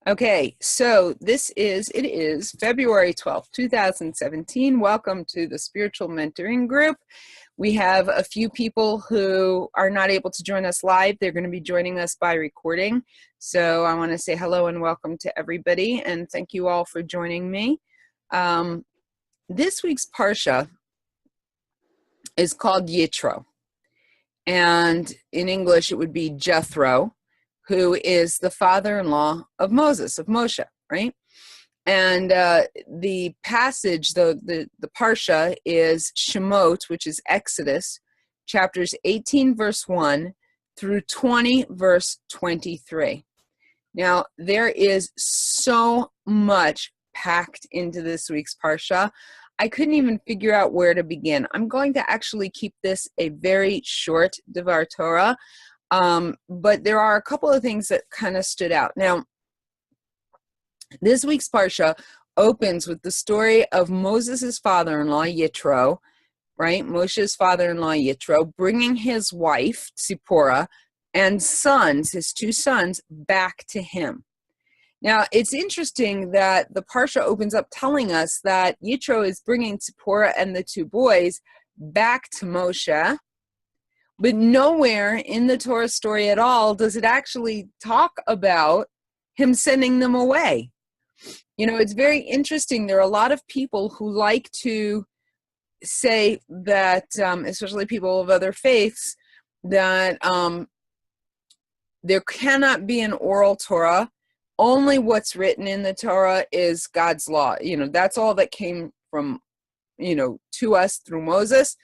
Okay, so it is February 12th, 2017. Welcome to the Spiritual Mentoring Group. We have a few people who are not able to join us live. They're going to be joining us by recording. So I want to say hello and welcome to everybody, and thank you all for joining me. This week's Parsha is called Yitro, and in English it would be Jethro, who is the father-in-law of Moses, of Moshe, right? And the passage, the Parsha, is Shemot, which is Exodus, chapters 18, verse 1 through 20, verse 23. Now, there is so much packed into this week's Parsha. I couldn't even figure out where to begin. I'm going to actually keep this a very short Devar Torah, but there are a couple of things that kind of stood out. Now, this week's Parsha opens with the story of Moses' father-in-law, Yitro, right? Moshe's father-in-law, Yitro, bringing his wife, Tzipporah, and sons, his two sons, back to him. Now, it's interesting that the Parsha opens up telling us that Yitro is bringing Tzipporah and the two boys back to Moshe, but nowhere in the Torah story at all does it actually talk about him sending them away. You know, it's very interesting. There are a lot of people who like to say that, especially people of other faiths, that there cannot be an oral Torah. Only what's written in the Torah is God's law. You know, that's all that came from, to us through Moses.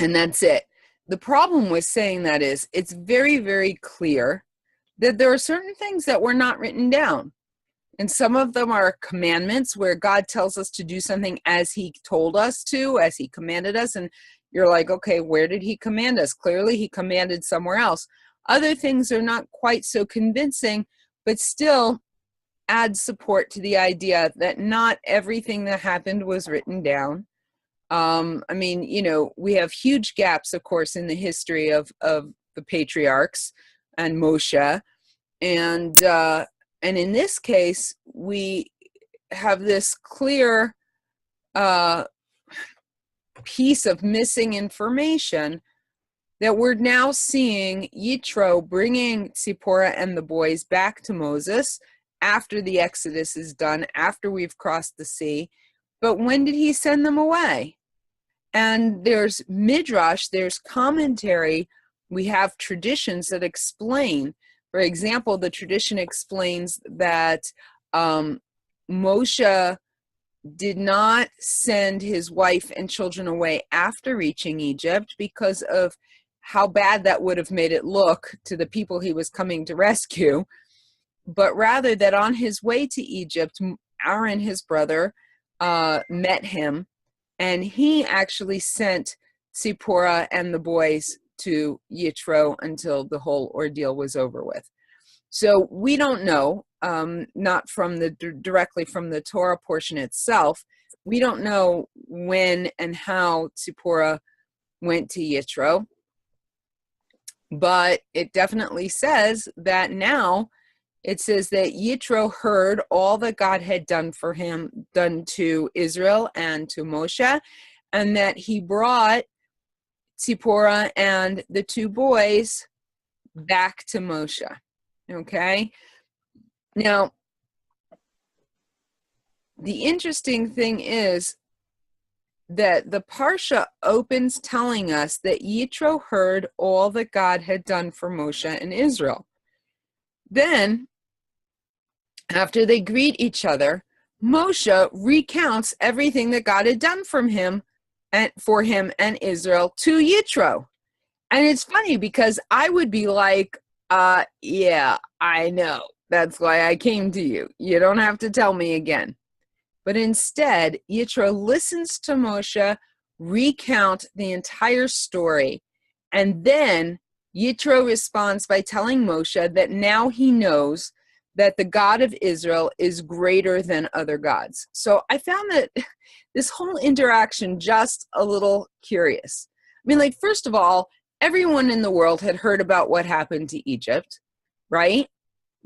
And that's it. The problem with saying that is it's very, very clear that there are certain things that were not written down. And some of them are commandments where God tells us to do something as he told us to, as he commanded us. And you're like, okay, where did he command us? Clearly he commanded somewhere else. Other things are not quite so convincing, but still add support to the idea that not everything that happened was written down. We have huge gaps, of course, in the history of the patriarchs and Moshe. And in this case, we have this clear piece of missing information that we're now seeing Yitro bringing Tzipporah and the boys back to Moses after the Exodus is done, after we've crossed the sea. But when did he send them away? And there's midrash, there's commentary, we have traditions that explain. For example, the tradition explains that Moshe did not send his wife and children away after reaching Egypt because of how bad that would have made it look to the people he was coming to rescue, but rather that on his way to Egypt, Aaron, his brother, met him, and he actually sent Tzipporah and the boys to Yitro until the whole ordeal was over with. So we don't know, not from directly from the Torah portion itself, we don't know when and how Tzipporah went to Yitro, but it definitely says that now it says that Yitro heard all that God had done for him, done to Israel and to Moshe, and that he brought Tzipporah and the two boys back to Moshe. Okay? Now, the interesting thing is that the Parsha opens telling us that Yitro heard all that God had done for Moshe and Israel. Then, after they greet each other, Moshe recounts everything that God had done for him and Israel to Yitro. And it's funny because I would be like, yeah, I know. That's why I came to you. You don't have to tell me again. But instead, Yitro listens to Moshe recount the entire story. And then Yitro responds by telling Moshe that now he knows that the God of Israel is greater than other gods. So I found that this whole interaction just a little curious. I mean, first of all, everyone in the world had heard about what happened to Egypt, right?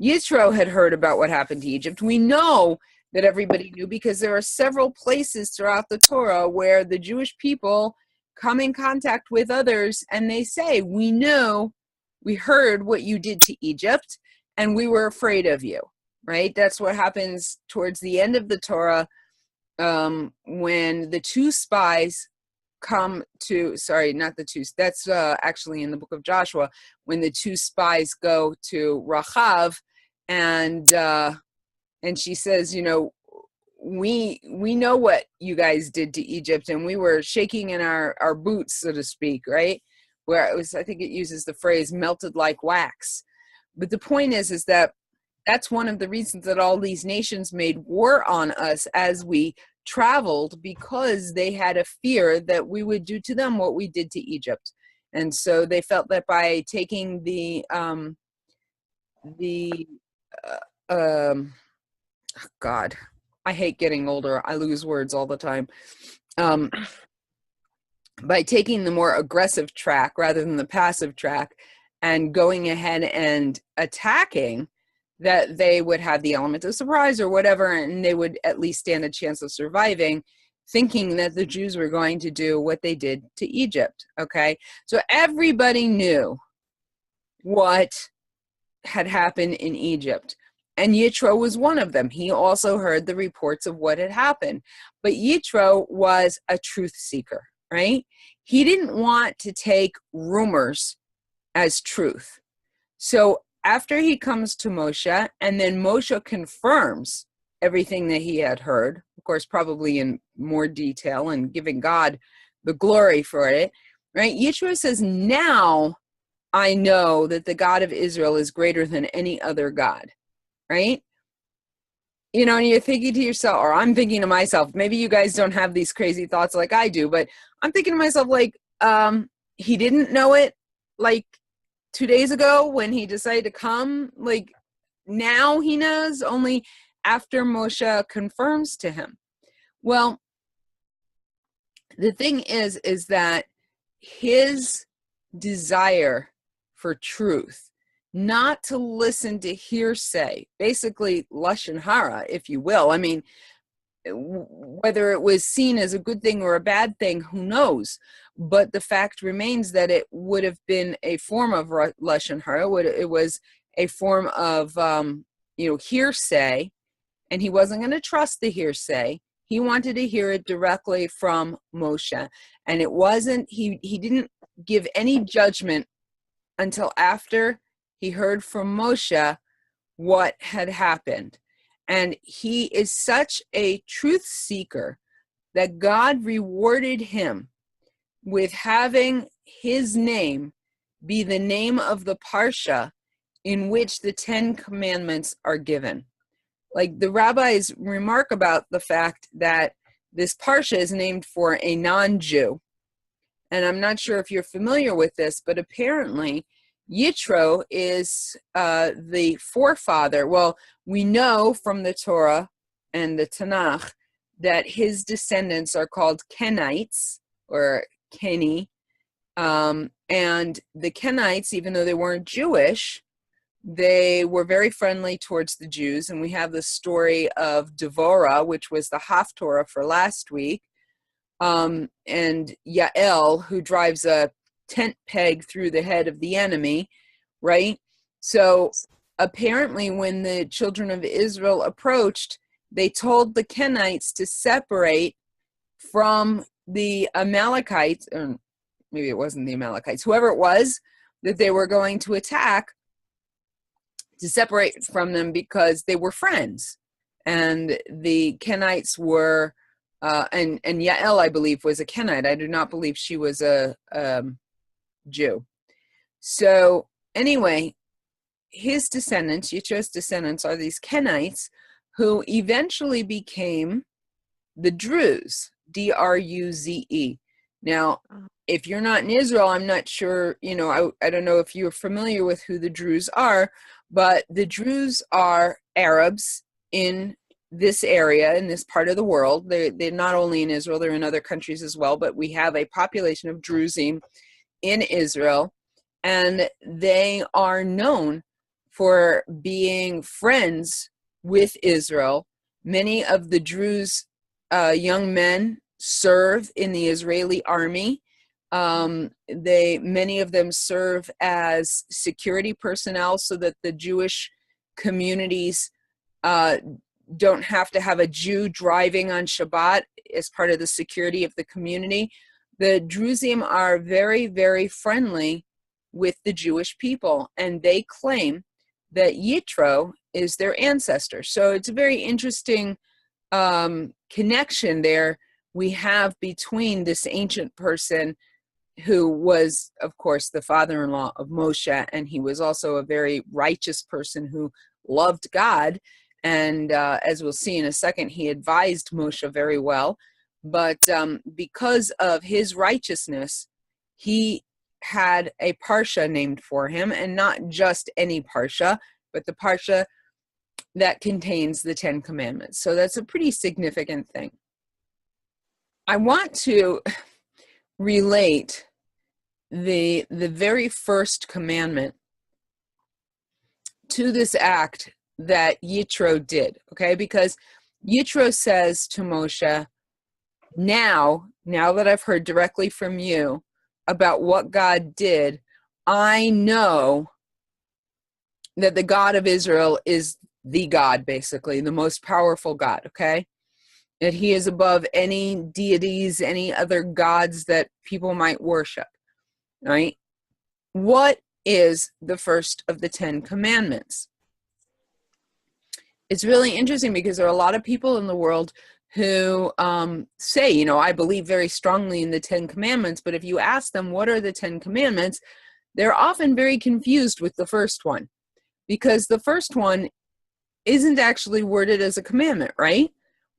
Yitro had heard about what happened to Egypt. We know that everybody knew because there are several places throughout the Torah where the Jewish people come in contact with others and they say, we know, we heard what you did to Egypt and we were afraid of you, right? That's what happens towards the end of the Torah, when the two spies come to, sorry, not the two, that's actually in the book of Joshua, when the two spies go to Rachav and she says, you know, we know what you guys did to Egypt, and we were shaking in our boots, so to speak, right? Where it was, I think it uses the phrase melted like wax. But the point is that that's one of the reasons that all these nations made war on us as we traveled, because they had a fear that we would do to them what we did to Egypt. And so they felt that by taking God, I hate getting older. I lose words all the time. By taking the more aggressive track rather than the passive track and going ahead and attacking, that they would have the element of surprise or whatever, and they would at least stand a chance of surviving, thinking that the Jews were going to do what they did to Egypt, okay? So everybody knew what had happened in Egypt. And Yitro was one of them. He also heard the reports of what had happened. But Yitro was a truth seeker, right? He didn't want to take rumors as truth. So after he comes to Moshe, and then Moshe confirms everything that he had heard, of course, probably in more detail and giving God the glory for it, right? Yitro says, now I know that the God of Israel is greater than any other God. Right? You know, and you're thinking to yourself, or I'm thinking to myself, maybe you guys don't have these crazy thoughts like I do, but I'm thinking to myself, like, he didn't know it like 2 days ago when he decided to come. Like, now he knows only after Moshe confirms to him. Well, the thing is that his desire for truth, not to listen to hearsay, basically lashon hara, if you will. I mean, whether it was seen as a good thing or a bad thing, who knows? But the fact remains that it would have been a form of lashon hara. It was a form of, hearsay, and he wasn't going to trust the hearsay. He wanted to hear it directly from Moshe, and it wasn't. He didn't give any judgment until after he heard from Moshe what had happened. And he is such a truth seeker that God rewarded him with having his name be the name of the parsha in which the 10 commandments are given. Like, the rabbis remark about the fact that this parsha is named for a non-Jew. And I'm not sure if you're familiar with this, but apparently Yitro is the forefather. Well, we know from the Torah and the Tanakh that his descendants are called Kenites, or Keni. And the Kenites, even though they weren't Jewish, they were very friendly towards the Jews. And we have the story of Devorah, which was the Haftorah for last week, and Yael, who drives a tent peg through the head of the enemy, right? So apparently when the children of Israel approached, they told the Kenites to separate from the Amalekites, or maybe it wasn't the Amalekites, whoever it was that they were going to attack, to separate from them because they were friends. And the Kenites were, and Yael, I believe, was a Kenite. I do not believe she was a Jew. So anyway, his descendants, Yitro's descendants, are these Kenites who eventually became the Druze, D-R-U-Z-E. Now, if you're not in Israel, I'm not sure, I don't know if you're familiar with who the Druze are, but the Druze are Arabs in this area, in this part of the world. They're not only in Israel, they're in other countries as well, but we have a population of Druzim in Israel, and they are known for being friends with Israel. Many of the Druze young men serve in the Israeli army. Many of them serve as security personnel so that the Jewish communities don't have to have a Jew driving on Shabbat as part of the security of the community. The Druzim are very, very friendly with the Jewish people, and they claim that Yitro is their ancestor. So it's a very interesting connection there we have between this ancient person who was, of course, the father-in-law of Moshe, and he was also a very righteous person who loved God. And as we'll see in a second, he advised Moshe very well. But because of his righteousness, he had a parsha named for him, and not just any parsha, but the parsha that contains the Ten Commandments. So that's a pretty significant thing. I want to relate the very first commandment to this act that Yitro did, okay? Because Yitro says to Moshe, now that I've heard directly from you about what God did, I know that the God of Israel is the God, basically, the most powerful God, okay? That he is above any deities, any other gods that people might worship, right? What is the first of the 10 commandments? It's really interesting because there are a lot of people in the world who say, I believe very strongly in the 10 commandments, but if you ask them what are the 10 commandments, they're often very confused with the first one, because the first one isn't actually worded as a commandment, right?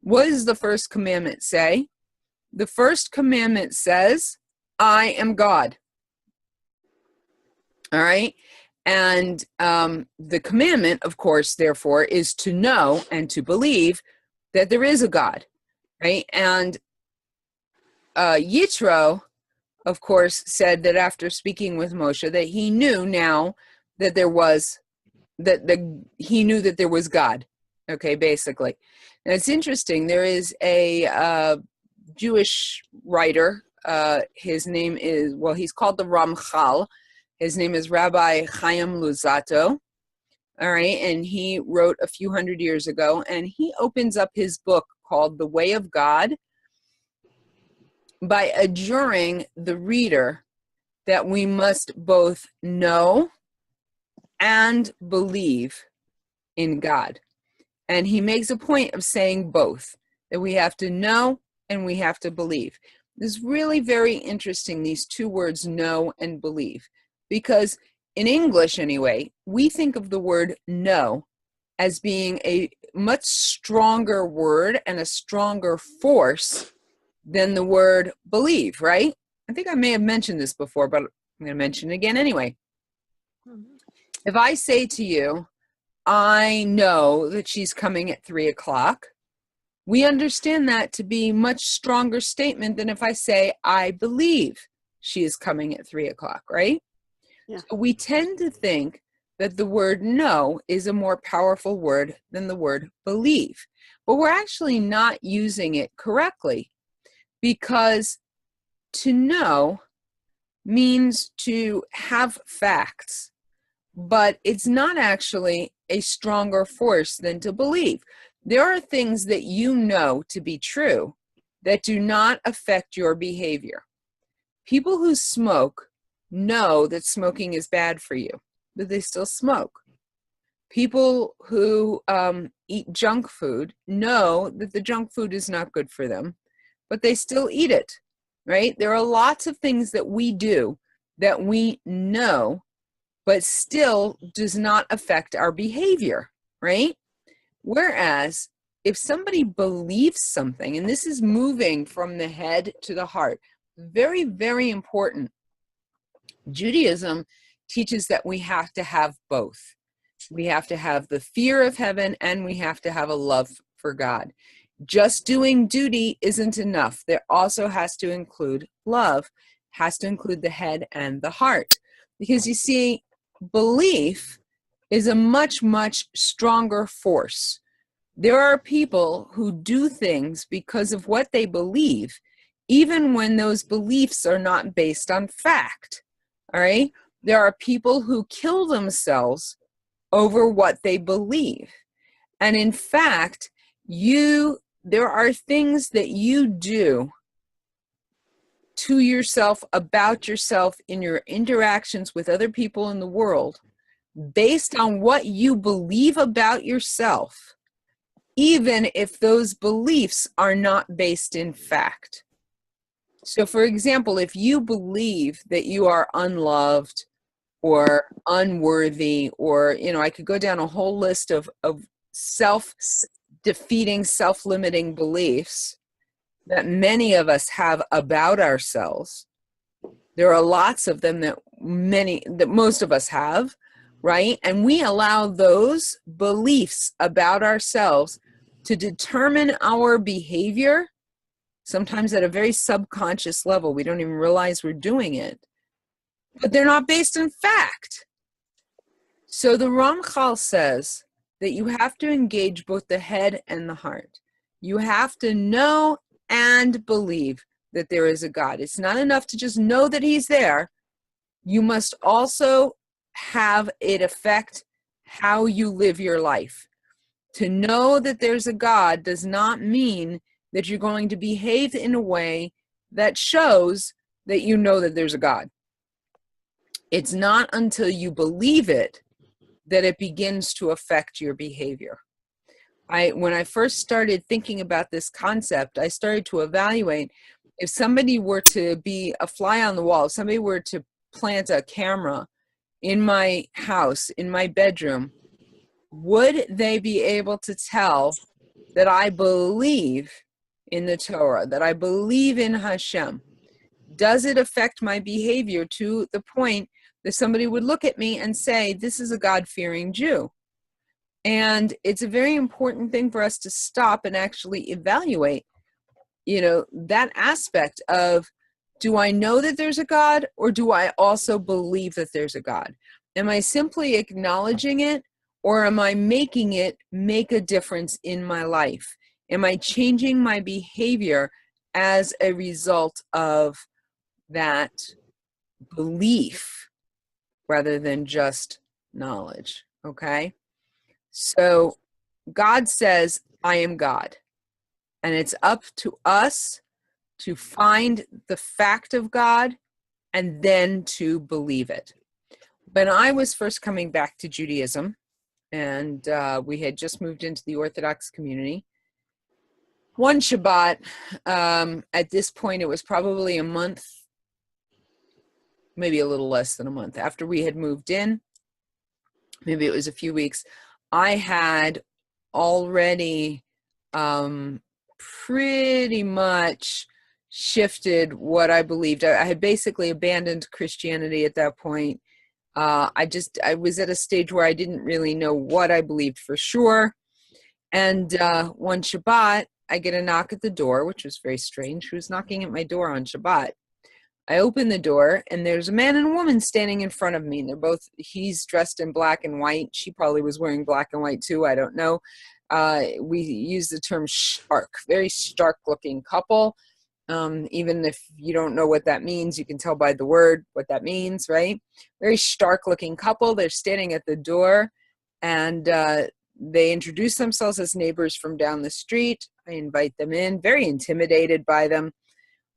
What does the first commandment say? The first commandment says, I am God. All right? And the commandment, of course, therefore, is to know and to believe that there is a God, right? And Yitro, of course, said that after speaking with Moshe, that he knew now that there was, he knew that there was God, okay, basically. And it's interesting, there is a Jewish writer, his name is, he's called the Ramchal. His name is Rabbi Chaim Luzzatto, all right, and he wrote a few hundred years ago, and he opens up his book called The Way of God by adjuring the reader that we must both know and believe in God. And he makes a point of saying both, that we have to know and we have to believe. This is really very interesting, these two words, know and believe. Because in English, anyway, we think of the word know as being a much stronger word and a stronger force than the word believe, right? I think I may have mentioned this before, but I'm going to mention it again anyway. If I say to you, I know that she's coming at 3:00, we understand that to be a much stronger statement than if I say, I believe she is coming at 3:00, right? Yeah. So we tend to think that the word know is a more powerful word than the word believe. But we're actually not using it correctly, because to know means to have facts, but it's not actually a stronger force than to believe. There are things that you know to be true that do not affect your behavior. People who smoke know that smoking is bad for you, but they still smoke. People who eat junk food know that the junk food is not good for them, but they still eat it, right? There are lots of things that we do that we know, but still does not affect our behavior, right? Whereas if somebody believes something, and this is moving from the head to the heart, very, very important. Judaism teaches that we have to have both. We have to have the fear of heaven and we have to have a love for God. Just doing duty isn't enough. There also has to include love, has to include the head and the heart. Because you see, belief is a much, much stronger force. There are people who do things because of what they believe, even when those beliefs are not based on fact. All right? There are people who kill themselves over what they believe. And in fact, there are things that you do to yourself, about yourself, in your interactions with other people in the world, based on what you believe about yourself, even if those beliefs are not based in fact. So, for example, if you believe that you are unloved or unworthy, or, I could go down a whole list of self-defeating, self-limiting beliefs that many of us have about ourselves. There are lots of them that most of us have, right? And we allow those beliefs about ourselves to determine our behavior, sometimes at a very subconscious level. We don't even realize we're doing it, but they're not based in fact. So the Ramchal says that you have to engage both the head and the heart. You have to know and believe that there is a God. It's not enough to just know that he's there. You must also have it affect how you live your life. To know that there's a God does not mean that you're going to behave in a way that shows that you know that there's a God. It's not until you believe it that it begins to affect your behavior. When I first started thinking about this concept, I started to evaluate if somebody were to be a fly on the wall, if somebody were to plant a camera in my house, in my bedroom, would they be able to tell that I believe in the Torah, that I believe in Hashem? Does it affect my behavior to the point that somebody would look at me and say, this is a God-fearing Jew? And it's a very important thing for us to stop and actually evaluate, that aspect of, do I know that there's a God, or do I also believe that there's a God? Am I simply acknowledging it, or am I making it make a difference in my life? Am I changing my behavior as a result of that belief rather than just knowledge? Okay? So God says, I am God. And it's up to us to find the fact of God and then to believe it. When I was first coming back to Judaism, and we had just moved into the Orthodox community, one Shabbat, at this point it was probably a month, maybe a little less than a month after we had moved in, maybe it was a few weeks, I had already pretty much shifted what I believed. I had basically abandoned Christianity at that point. I was at a stage where I didn't really know what I believed for sure. And one Shabbat, I get a knock at the door, which was very strange. Who was knocking at my door on Shabbat? I open the door, and there's a man and a woman standing in front of me. And he's dressed in black and white. She probably was wearing black and white too. I don't know. We use the term stark, very stark looking couple. Even if you don't know what that means, you can tell by the word what that means, right? Very stark looking couple. They're standing at the door, and they introduce themselves as neighbors from down the street. I invite them in, very intimidated by them.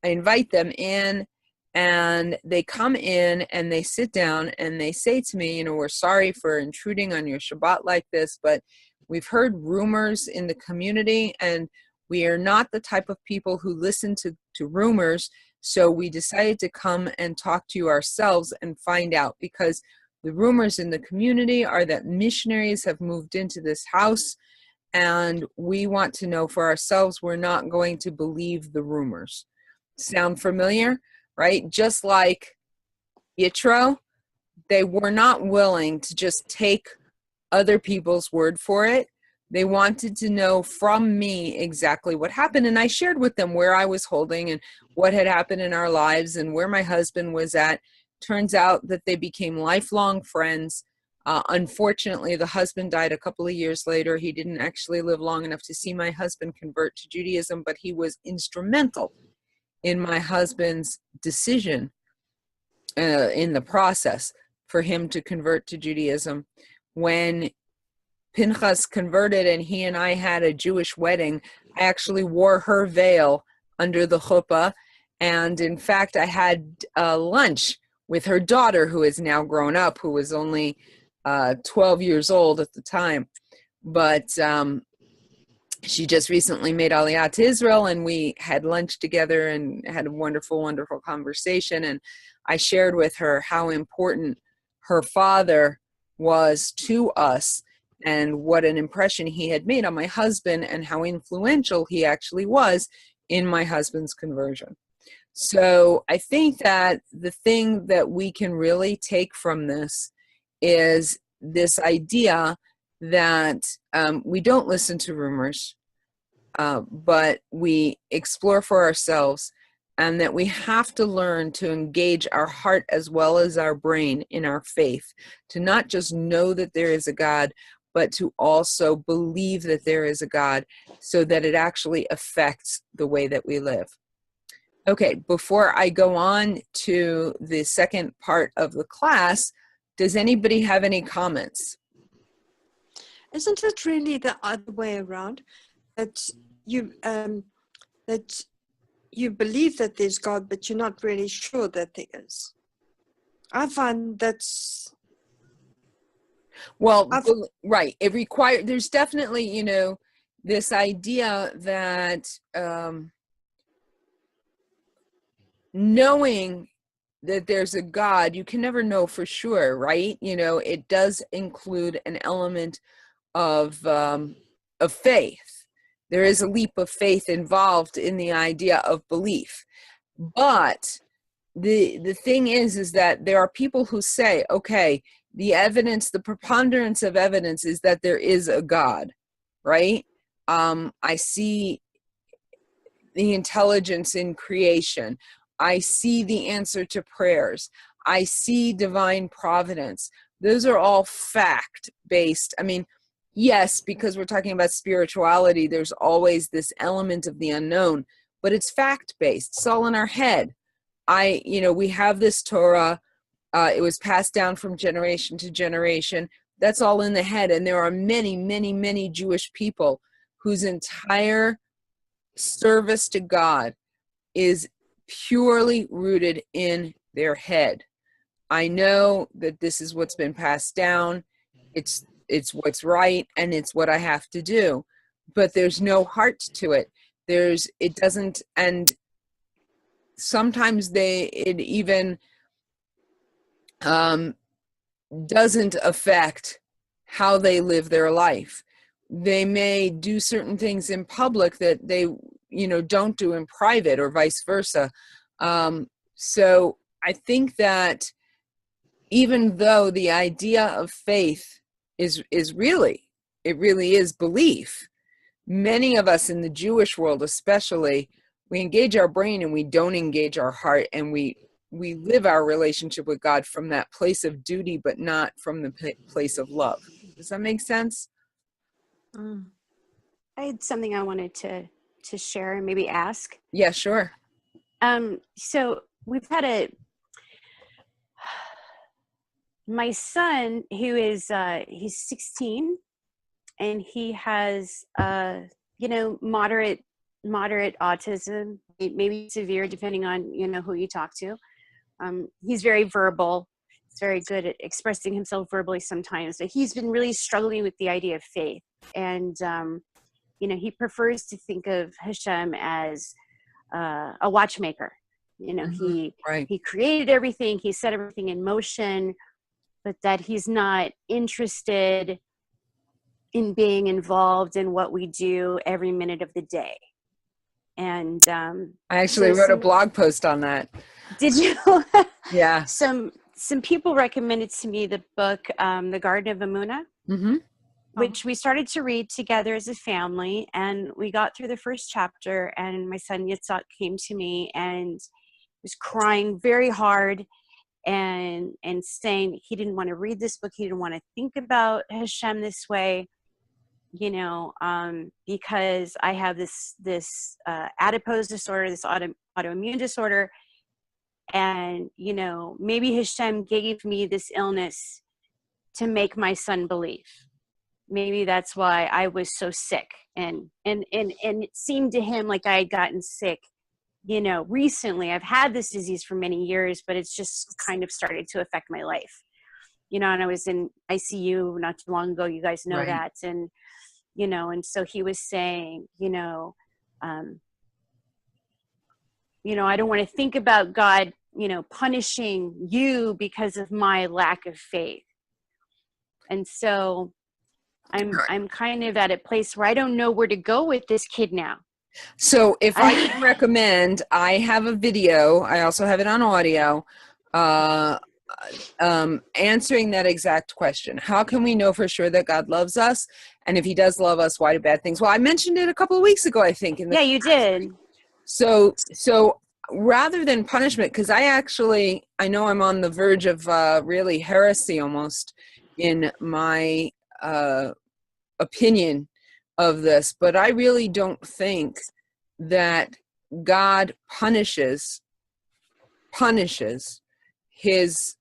I invite them in, and they come in and they sit down and they say to me, we're sorry for intruding on your Shabbat like this, but we've heard rumors in the community, and we are not the type of people who listen to rumors, so we decided to come and talk to you ourselves and find out, because the rumors in the community are that missionaries have moved into this house, and we want to know for ourselves. We're not going to believe the rumors. Sound familiar, right? Just like Yitro, they were not willing to just take other people's word for it. They wanted to know from me exactly what happened. And I shared with them where I was holding and what had happened in our lives and where my husband was at. Turns out that they became lifelong friends. Unfortunately, the husband died a couple of years later. He didn't actually live long enough to see my husband convert to Judaism, but he was instrumental in my husband's decision in the process for him to convert to Judaism. When Pinchas converted and he and I had a Jewish wedding, I actually wore her veil under the chuppah. And in fact, I had lunch with her daughter, who is now grown up, who was only 12 years old at the time. But she just recently made Aliyah to Israel, and we had lunch together and had a wonderful, wonderful conversation. And I shared with her how important her father was to us and what an impression he had made on my husband and how influential he actually was in my husband's conversion. So I think that the thing that we can really take from this is this idea that we don't listen to rumors, but we explore for ourselves, and that we have to learn to engage our heart as well as our brain in our faith, to not just know that there is a God, but to also believe that there is a God, so that it actually affects the way that we live. Okay, before I go on to the second part of the class, does anybody have any comments? Isn't it really the other way around? That you believe that there's God, but you're not really sure that there is. I find that's... Well, right. It requires, there's definitely, this idea that knowing that there's a God, you can never know for sure, right? It does include an element of faith. There is a leap of faith involved in the idea of belief. But the thing is that there are people who say, okay, the evidence, the preponderance of evidence is that there is a God, right? I see the intelligence in creation. I see the answer to prayers. I see divine providence. Those are all fact-based. I mean, yes, because we're talking about spirituality, there's always this element of the unknown, but it's fact-based. It's all in our head. We have this Torah. It was passed down from generation to generation. That's all in the head. And there are many, many, many Jewish people whose entire service to God is purely rooted in their head. I know that this is what's been passed down. It's what's right, and it's what I have to do. But there's no heart to it. It doesn't, and sometimes it even doesn't affect how they live their life. They may do certain things in public that they don't do in private, or vice versa. So I think that even though the idea of faith is really is belief, many of us in the Jewish world especially, we engage our brain and we don't engage our heart, and we live our relationship with God from that place of duty, but not from the place of love. Does that make sense? I had something I wanted to share and maybe ask. Yeah, sure. So we've had my son, who is he's 16, and he has moderate autism, maybe severe, depending on who you talk to. He's very verbal. He's very good at expressing himself verbally sometimes, but he's been really struggling with the idea of faith. And he prefers to think of Hashem as a watchmaker. He created everything, he set everything in motion, but that he's not interested in being involved in what we do every minute of the day. And I actually wrote a blog post on that. Did you? Yeah. Some people recommended to me the book, The Garden of Emunah, which we started to read together as a family. And we got through the first chapter, and my son Yitzhak came to me and was crying very hard. and saying he didn't want to read this book, he didn't want to think about Hashem this way, because I have this adipose disorder, this autoimmune disorder, and maybe Hashem gave me this illness to make my son believe. Maybe that's why I was so sick, and it seemed to him like I had gotten sick recently. I've had this disease for many years, but it's just kind of started to affect my life, and I was in ICU not too long ago. You guys know Right. that. And, and so he was saying, I don't want to think about God, punishing you because of my lack of faith. And so I'm kind of at a place where I don't know where to go with this kid now. So if I can recommend, I have a video, I also have it on audio, answering that exact question. How can we know for sure that God loves us? And if he does love us, why do bad things? Well, I mentioned it a couple of weeks ago, I think. Yeah, you did. So rather than punishment, because I know I'm on the verge of really heresy almost in my opinion of this, but I really don't think that God punishes his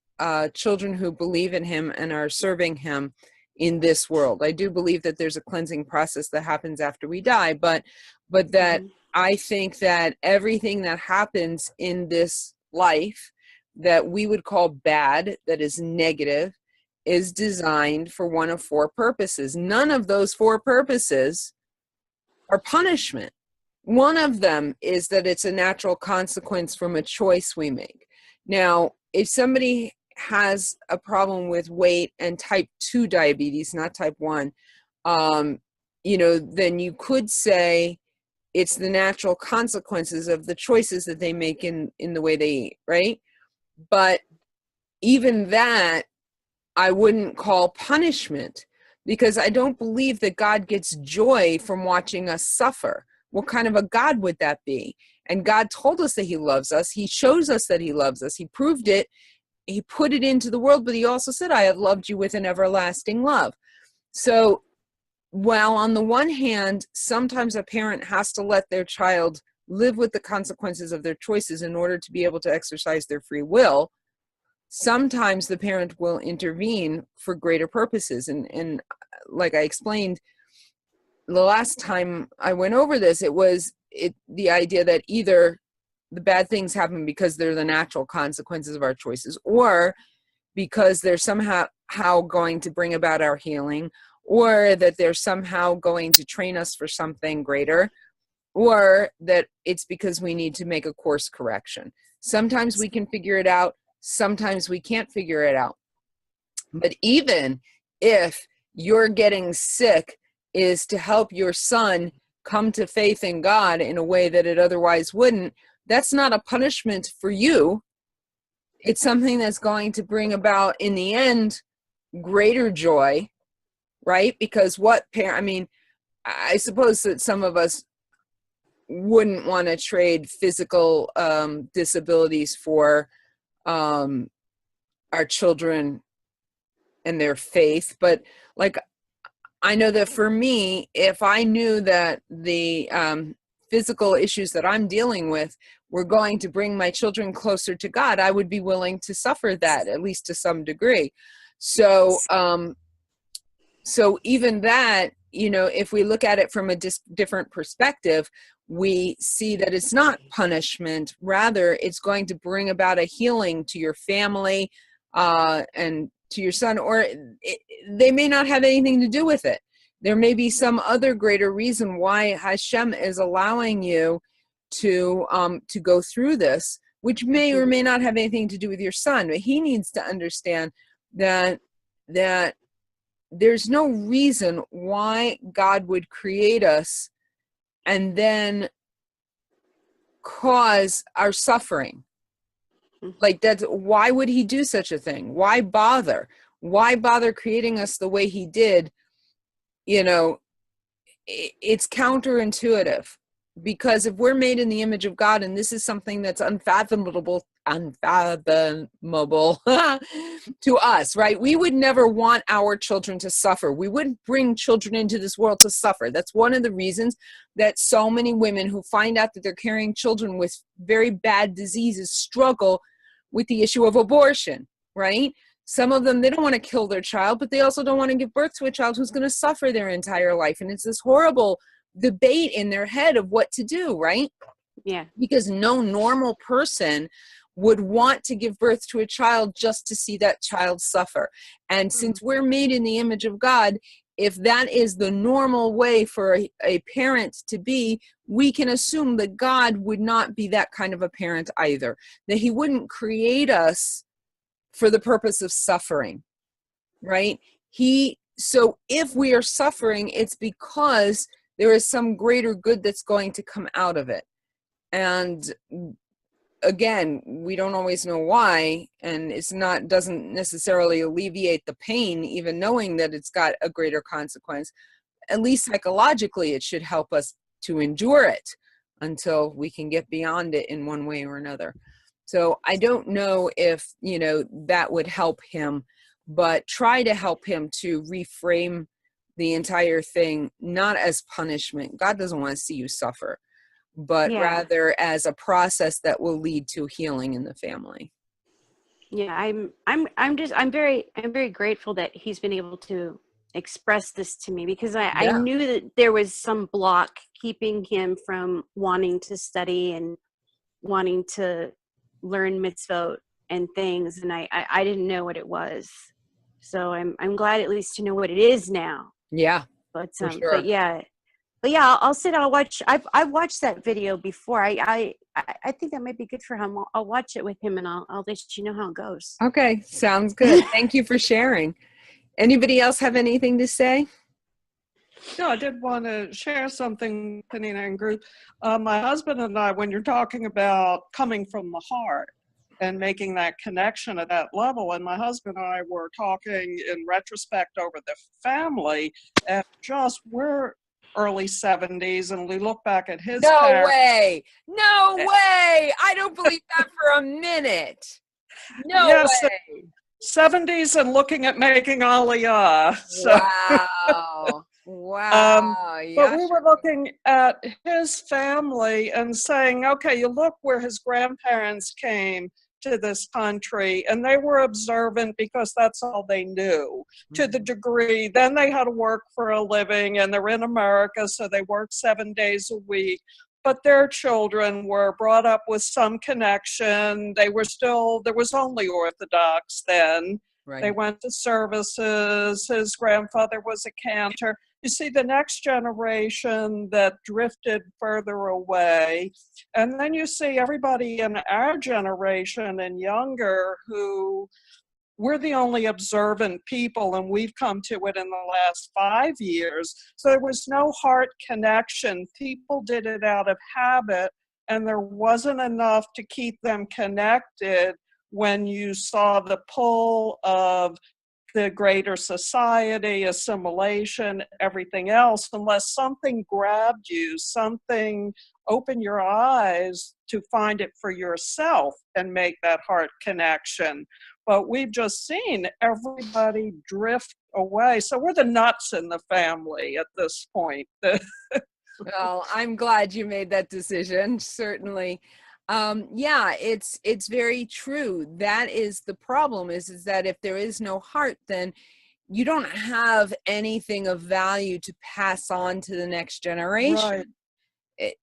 children who believe in him and are serving him in this world. I do believe that there's a cleansing process that happens after we die, but that I think that everything that happens in this life that we would call bad, that is negative, is designed for one of four purposes. None of those four purposes are punishment. One of them is that it's a natural consequence from a choice we make. Now, if somebody has a problem with weight and type 2 diabetes, not type 1, then you could say it's the natural consequences of the choices that they make in the way they eat, right? But even that, I wouldn't call punishment, because I don't believe that God gets joy from watching us suffer. What kind of a God would that be? And God told us that he loves us. He shows us that he loves us. He proved it. He put it into the world, but he also said, I have loved you with an everlasting love. So while on the one hand, sometimes a parent has to let their child live with the consequences of their choices in order to be able to exercise their free will, sometimes the parent will intervene for greater purposes. And like I explained the last time I went over this, it was the idea that either the bad things happen because they're the natural consequences of our choices, or because they're somehow going to bring about our healing, or that they're somehow going to train us for something greater, or that it's because we need to make a course correction. Sometimes we can figure it out. Sometimes we can't figure it out. But even if you're getting sick is to help your son come to faith in God in a way that it otherwise wouldn't, that's not a punishment for you. It's something that's going to bring about, in the end, greater joy, right? Because I suppose that some of us wouldn't want to trade physical disabilities for our children and their faith. But like, I know that for me, if I knew that the physical issues that I'm dealing with were going to bring my children closer to God, I would be willing to suffer that, at least to some degree. So, so even that, if we look at it from a different perspective, we see that it's not punishment. Rather, it's going to bring about a healing to your family and to your son, or they may not have anything to do with it. There may be some other greater reason why Hashem is allowing you to go through this, which may or may not have anything to do with your son. But he needs to understand that there's no reason why God would create us and then cause our suffering. Like, why would he do such a thing? Why bother? Why bother creating us the way he did? It's counterintuitive. because if we're made in the image of God, and this is something that's unfathomable to us, right? We would never want our children to suffer. We wouldn't bring children into this world to suffer. That's one of the reasons that so many women who find out that they're carrying children with very bad diseases struggle with the issue of abortion, right? Some of them, they don't want to kill their child, but they also don't want to give birth to a child who's going to suffer their entire life. And it's this horrible debate in their head of what to do, right? Yeah. Because no normal person would want to give birth to a child just to see that child suffer. And since we're made in the image of God, if that is the normal way for a parent to be, we can assume that God would not be that kind of a parent either, that he wouldn't create us for the purpose of suffering, right? So if we are suffering, it's because there is some greater good that's going to come out of it. And again, we don't always know why, and doesn't necessarily alleviate the pain, even knowing that it's got a greater consequence. At least psychologically, it should help us to endure it until we can get beyond it in one way or another. So I don't know if, that would help him, but try to help him to reframe the entire thing, not as punishment. God doesn't want to see you suffer, but rather as a process that will lead to healing in the family. Yeah, I'm very grateful that he's been able to express this to me, because I knew that there was some block keeping him from wanting to study and wanting to learn mitzvot and things, and I didn't know what it was. So I'm glad at least to know what it is now. Yeah. But for sure. but yeah, I'll watch. I've watched that video before. I think that might be good for him. I'll watch it with him, and I'll let you know how it goes. Okay, sounds good. Thank you for sharing. Anybody else have anything to say? No, I did want to share something, Penina and group. My husband and I, when you're talking about coming from the heart and making that connection at that level, and my husband and I were talking in retrospect over the family, and we're early 70s, and we look back at his parents. No way! I don't believe that for a minute. No way! 70s and looking at making Aliyah. So. Wow. But we were looking at his family and saying, okay, you look where his grandparents came to this country, and they were observant because that's all they knew, to the degree. Then they had to work for a living, and they're in America, so they work 7 days a week. But their children were brought up with some connection. There was only Orthodox then. Right. They went to services. His grandfather was a cantor. You see the next generation that drifted further away. And then you see everybody in our generation and younger who we're the only observant people, and we've come to it in the last 5 years. So there was no heart connection. People did it out of habit, and there wasn't enough to keep them connected when you saw the pull of the greater society, assimilation, everything else, unless something grabbed you, something opened your eyes to find it for yourself and make that heart connection. But we've just seen everybody drift away. So we're the nuts in the family at this point. Well, I'm glad you made that decision, certainly. It's very true. That is the problem, is that if there is no heart, then you don't have anything of value to pass on to the next generation. Right.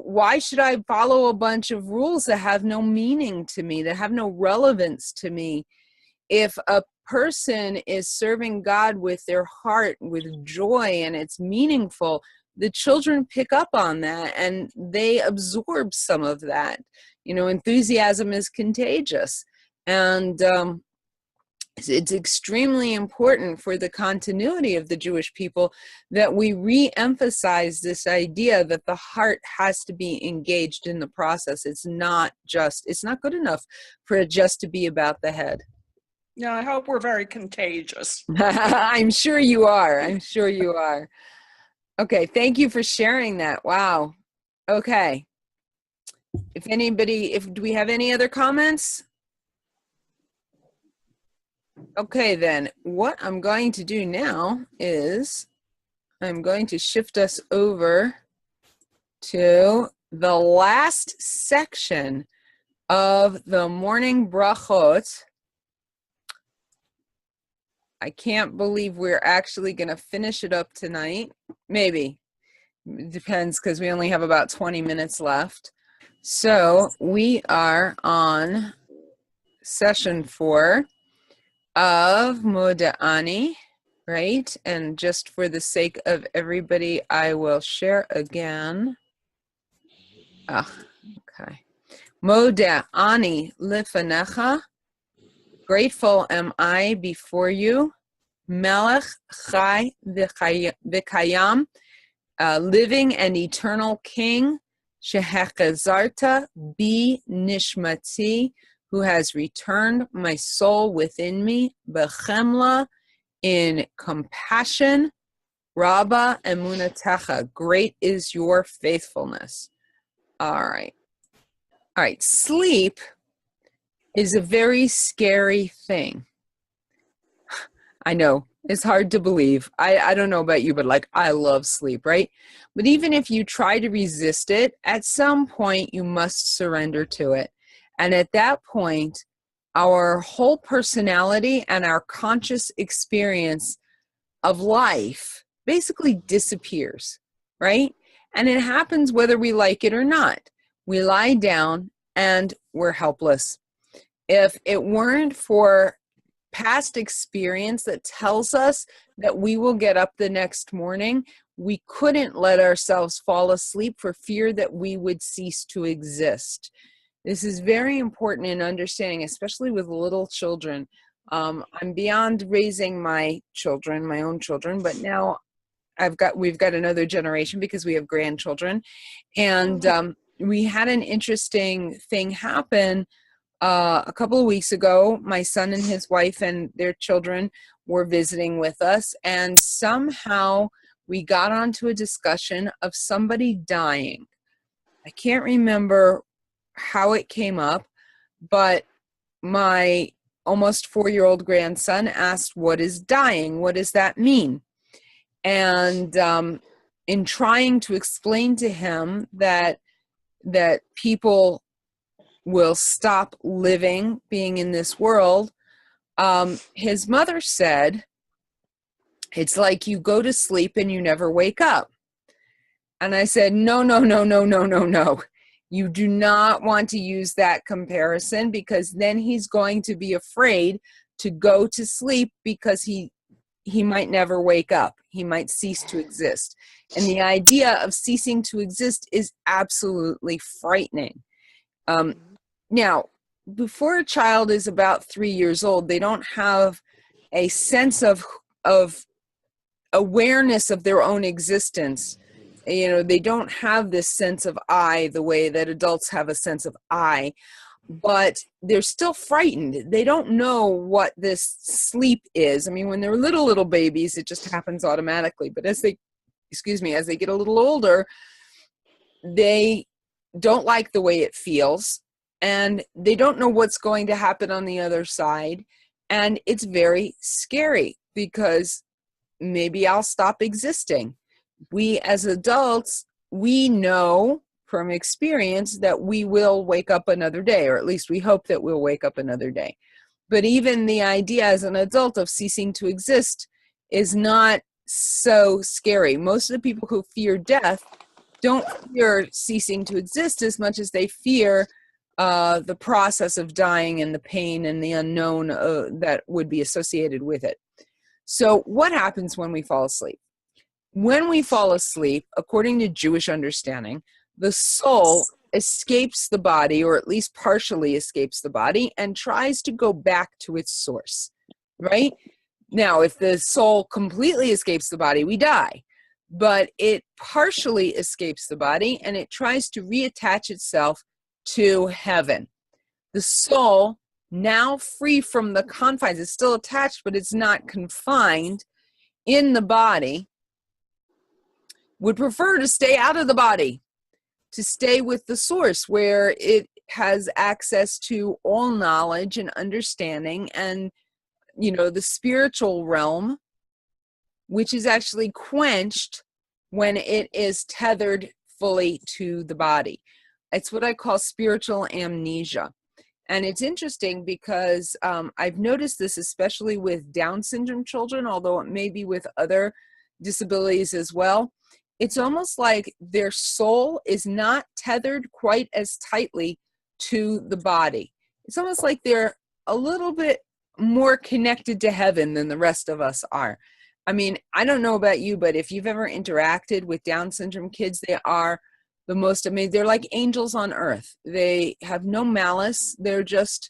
Why should I follow a bunch of rules that have no meaning to me, that have no relevance to me? If a person is serving God with their heart, with joy, and it's meaningful, the children pick up on that and they absorb some of that. Enthusiasm is contagious. And it's extremely important for the continuity of the Jewish people that we re-emphasize this idea that the heart has to be engaged in the process. It's not good enough for it just to be about the head. Yeah, I hope we're very contagious. I'm sure you are. Okay, thank you for sharing that. Wow. Okay. Do we have any other comments? Okay, then what I'm going to do now is I'm going to shift us over to the last section of the morning brachot. I can't believe we're actually going to finish it up tonight. Maybe. It depends, because we only have about 20 minutes left. So we are on session 4 of Moda'ani, right? And just for the sake of everybody, I will share again. Okay. Moda'ani lifanecha. Grateful am I before you. Melech chai v'kayam, living and eternal King. Shehechazarta bi nishmati, who has returned my soul within me. Bechemla, in compassion. Rabba emunatecha, great is your faithfulness. All right. Sleep is a very scary thing. I know, it's hard to believe. I don't know about you, but like, I love sleep, right? But even if you try to resist it, at some point you must surrender to it. And at that point, our whole personality and our conscious experience of life basically disappears, right? And it happens whether we like it or not. We lie down and we're helpless. If it weren't for past experience that tells us that we will get up the next morning, we couldn't let ourselves fall asleep for fear that we would cease to exist. This is very important in understanding, especially with little children. I'm beyond raising my children, my own children, but now we've got another generation because we have grandchildren. And we had an interesting thing happen a couple of weeks ago. My son and his wife and their children were visiting with us, and somehow we got onto a discussion of somebody dying. I can't remember how it came up, but my almost 4-year-old grandson asked, "What is dying? What does that mean?" And in trying to explain to him that people will stop living, being in this world, his mother said, "It's like you go to sleep and you never wake up." And I said, no. You do not want to use that comparison, because then he's going to be afraid to go to sleep because he might never wake up. He might cease to exist. And the idea of ceasing to exist is absolutely frightening. Now, before a child is about 3 years old, they don't have a sense of awareness of their own existence. You know, they don't have this sense of I the way that adults have a sense of I, but they're still frightened. They don't know what this sleep is. I mean, when they're little babies, it just happens automatically. But as they get a little older, they don't like the way it feels, and they don't know what's going to happen on the other side. And it's very scary, because maybe I'll stop existing. We as adults, we know from experience that we will wake up another day, or at least we hope that we'll wake up another day. But even the idea as an adult of ceasing to exist is not so scary. Most of the people who fear death don't fear ceasing to exist as much as they fear the process of dying and the pain and the unknown that would be associated with it. So what happens when we fall asleep? When we fall asleep, according to Jewish understanding, the soul escapes the body, or at least partially escapes the body, and tries to go back to its source, right? Now, if the soul completely escapes the body, we die. But it partially escapes the body, and it tries to reattach itself to heaven. The soul, now free from the confines, it's still attached, but it's not confined in the body, would prefer to stay out of the body. to stay with the source where it has access to all knowledge and understanding and, the spiritual realm, which is actually quenched when it is tethered fully to the body. It's what I call spiritual amnesia. And it's interesting because I've noticed this especially with Down syndrome children, although it may be with other disabilities as well. It's almost like their soul is not tethered quite as tightly to the body. It's almost like they're a little bit more connected to heaven than the rest of us are. I mean, I don't know about you, but if you've ever interacted with Down syndrome kids, they are the most amazing. They're like angels on earth. They have no malice. There's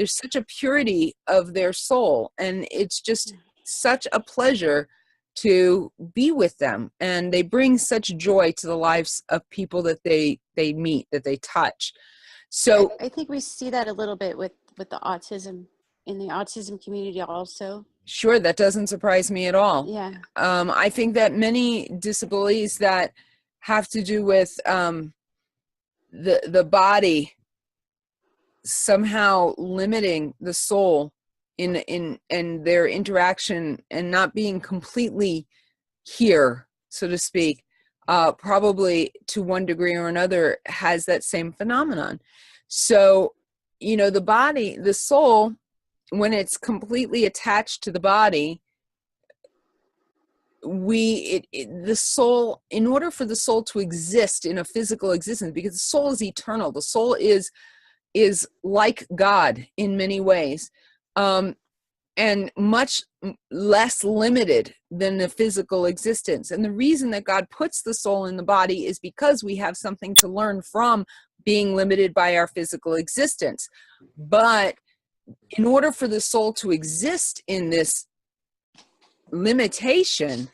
such a purity of their soul. And it's just such a pleasure to be with them. And they bring such joy to the lives of people that they meet, that they touch. So I think we see that a little bit with the autism, in the autism community also. sure, that doesn't surprise me at all. Yeah. I think that many disabilities that have to do with the body somehow limiting the soul in their interaction and not being completely here, so to speak, probably to one degree or another has that same phenomenon. So, the body, the soul, when it's completely attached to the body, the soul, in order for the soul to exist in a physical existence, because the soul is eternal, the soul is like God in many ways, and much less limited than the physical existence. And the reason that God puts the soul in the body is because we have something to learn from being limited by our physical existence. But in order for the soul to exist in this limitation,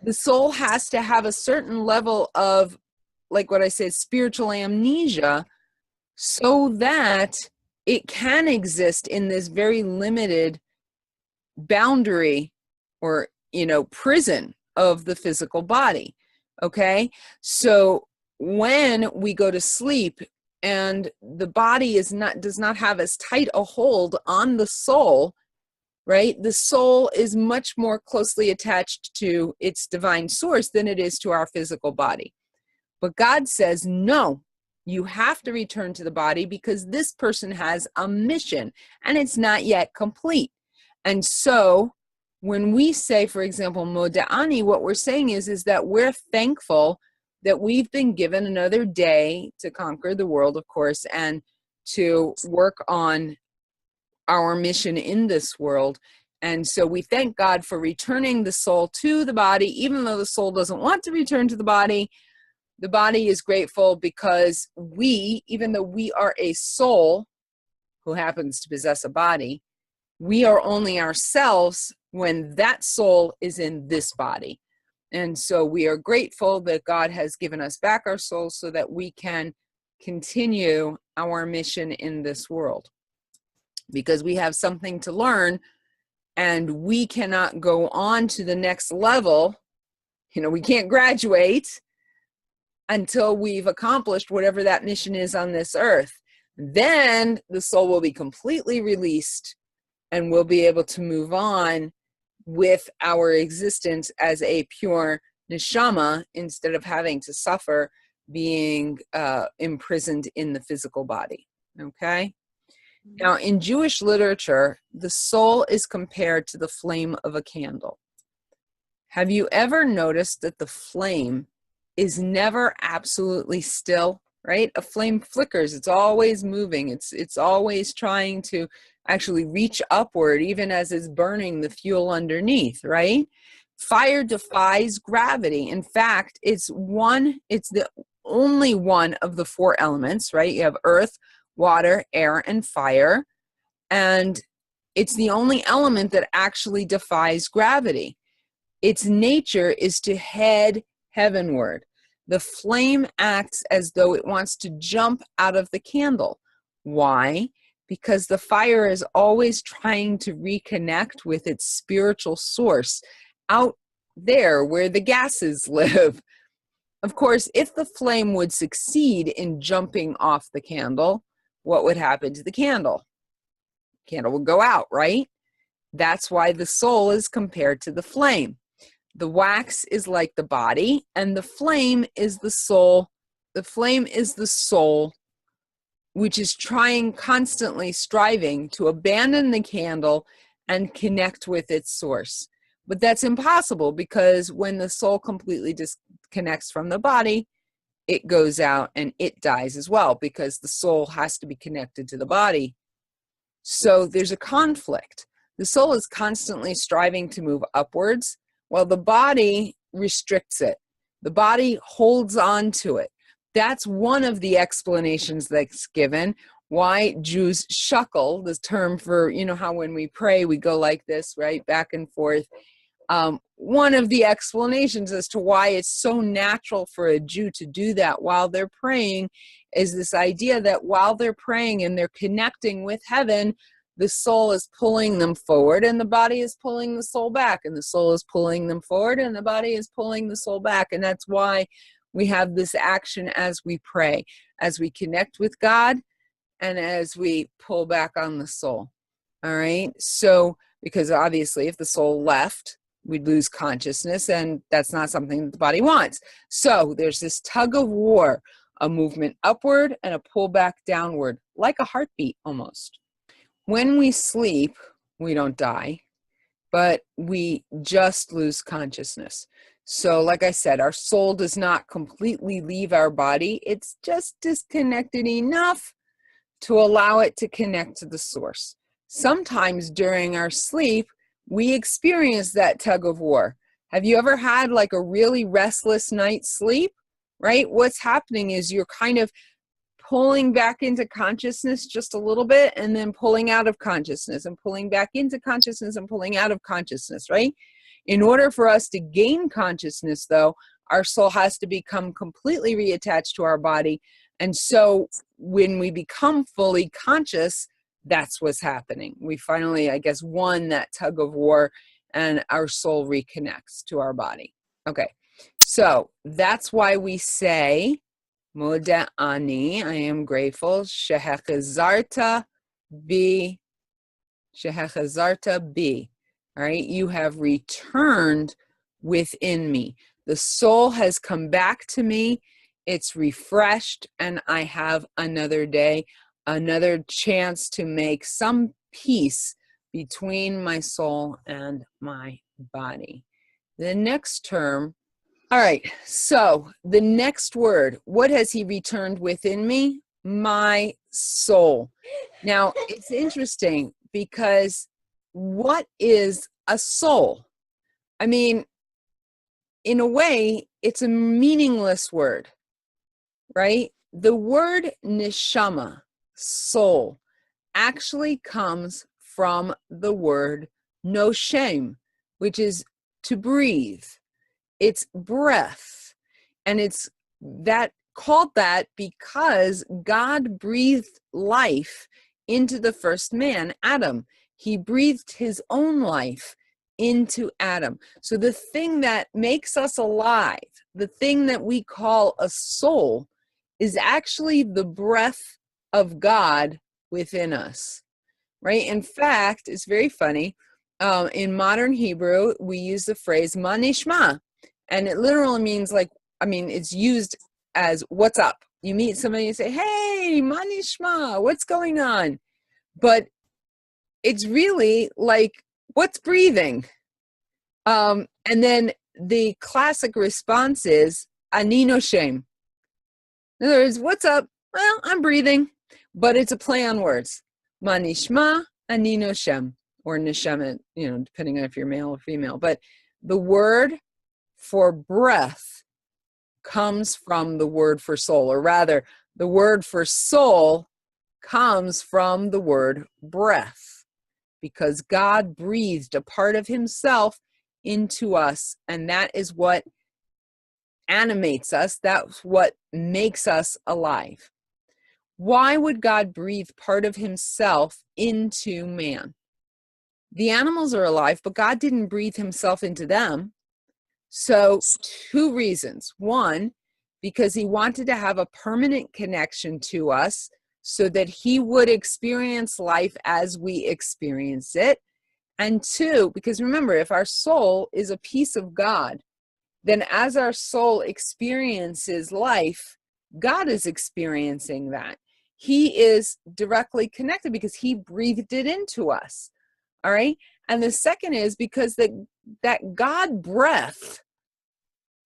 the soul has to have a certain level of, like what I said, spiritual amnesia, so that it can exist in this very limited boundary or, prison of the physical body. Okay. So when we go to sleep and the body does not have as tight a hold on the soul, right? The soul is much more closely attached to its divine source than it is to our physical body. But God says, no, you have to return to the body because this person has a mission and it's not yet complete. And so when we say, for example, Moda'ani, what we're saying is that we're thankful that we've been given another day to conquer the world, of course, and to work on our mission in this world. And so we thank God for returning the soul to the body, even though the soul doesn't want to return to the body is grateful because even though we are a soul who happens to possess a body, we are only ourselves when that soul is in this body. And so we are grateful that God has given us back our souls so that we can continue our mission in this world, because we have something to learn and we cannot go on to the next level. We can't graduate until we've accomplished whatever that mission is on this earth. Then the soul will be completely released and we'll be able to move on with our existence as a pure neshama instead of having to suffer being imprisoned in the physical body. Okay? Now, in Jewish literature, the soul is compared to the flame of a candle. Have you ever noticed that the flame is never absolutely still, right? A flame flickers. It's always moving. It's always trying to actually reach upward, even as it's burning the fuel underneath, right? Fire defies gravity. In fact, it's the only one of the four elements, right? You have earth, water, air, and fire. And it's the only element that actually defies gravity. Its nature is to head heavenward. The flame acts as though it wants to jump out of the candle. Why? Because the fire is always trying to reconnect with its spiritual source out there where the gases live. Of course, if the flame would succeed in jumping off the candle, what would happen to the candle? Candle would go out, right? That's why the soul is compared to the flame. The wax is like the body, and the flame is the soul. The flame is the soul, which is trying, constantly striving to abandon the candle and connect with its source. But that's impossible, because when the soul completely disconnects from the body, it goes out and it dies as well, because the soul has to be connected to the body. So there's a conflict. The soul is constantly striving to move upwards, while the body restricts it. The body holds on to it. That's one of the explanations that's given why Jews shuckle, the term for, you know, how when we pray, we go like this, right, back and forth. One of the explanations as to why it's so natural for a Jew to do that while they're praying is this idea that while they're praying and they're connecting with heaven, the soul is pulling them forward and the body is pulling the soul back, and the soul is pulling them forward and the body is pulling the soul back. And that's why we have this action as we pray, as we connect with God and as we pull back on the soul. All right. So, because obviously if the soul left, we'd lose consciousness, and that's not something that the body wants. So there's this tug of war, a movement upward and a pull back downward, like a heartbeat almost. When we sleep, we don't die, but we just lose consciousness. So like I said, our soul does not completely leave our body. It's just disconnected enough to allow it to connect to the source. Sometimes during our sleep, we experience that tug of war. Have you ever had like a really restless night's sleep, right? What's happening is you're kind of pulling back into consciousness just a little bit, and then pulling out of consciousness and pulling back into consciousness and pulling out of consciousness, right? In order for us to gain consciousness, though, our soul has to become completely reattached to our body. And so when we become fully conscious, that's what's happening. We finally, I guess, won that tug of war, and our soul reconnects to our body. Okay, so that's why we say, Moda ani, I am grateful, Shehechazarta bi, Shehechazarta bi. All right, you have returned within me. The soul has come back to me. It's refreshed, and I have another day, another chance to make some peace between my soul and my body. The next term, all right, so the next word, what has he returned within me? My soul. Now, it's interesting because what is a soul? I mean, in a way, it's a meaningless word, right? The word neshama, soul, actually comes from the word noshem, which is to breathe. It's breath, and it's that called that because God breathed life into the first man, Adam. He breathed his own life into Adam. So the thing that makes us alive, the thing that we call a soul, is actually the breath of God within us, right? In fact, it's very funny. In modern Hebrew, we use the phrase ma nishma. And it literally means it's used as what's up. You meet somebody and say, hey, ma nishma, what's going on? But it's really like, what's breathing? And then the classic response is, ani noshem. In other words, what's up? Well, I'm breathing. But it's a play on words. Ma nishma, ani noshem. Or neshem, depending on if you're male or female. But the word for breath comes from the word for soul, or rather, the word for soul comes from the word breath, because God breathed a part of himself into us, and that is what animates us. That's what makes us alive. Why would God breathe part of himself into man? The animals are alive, but God didn't breathe himself into them. So 2 reasons. One, because he wanted to have a permanent connection to us so that he would experience life as we experience it. And two, because remember, if our soul is a piece of God, then as our soul experiences life, God is experiencing that. He is directly connected because he breathed it into us. All right. And the second is because that God breath,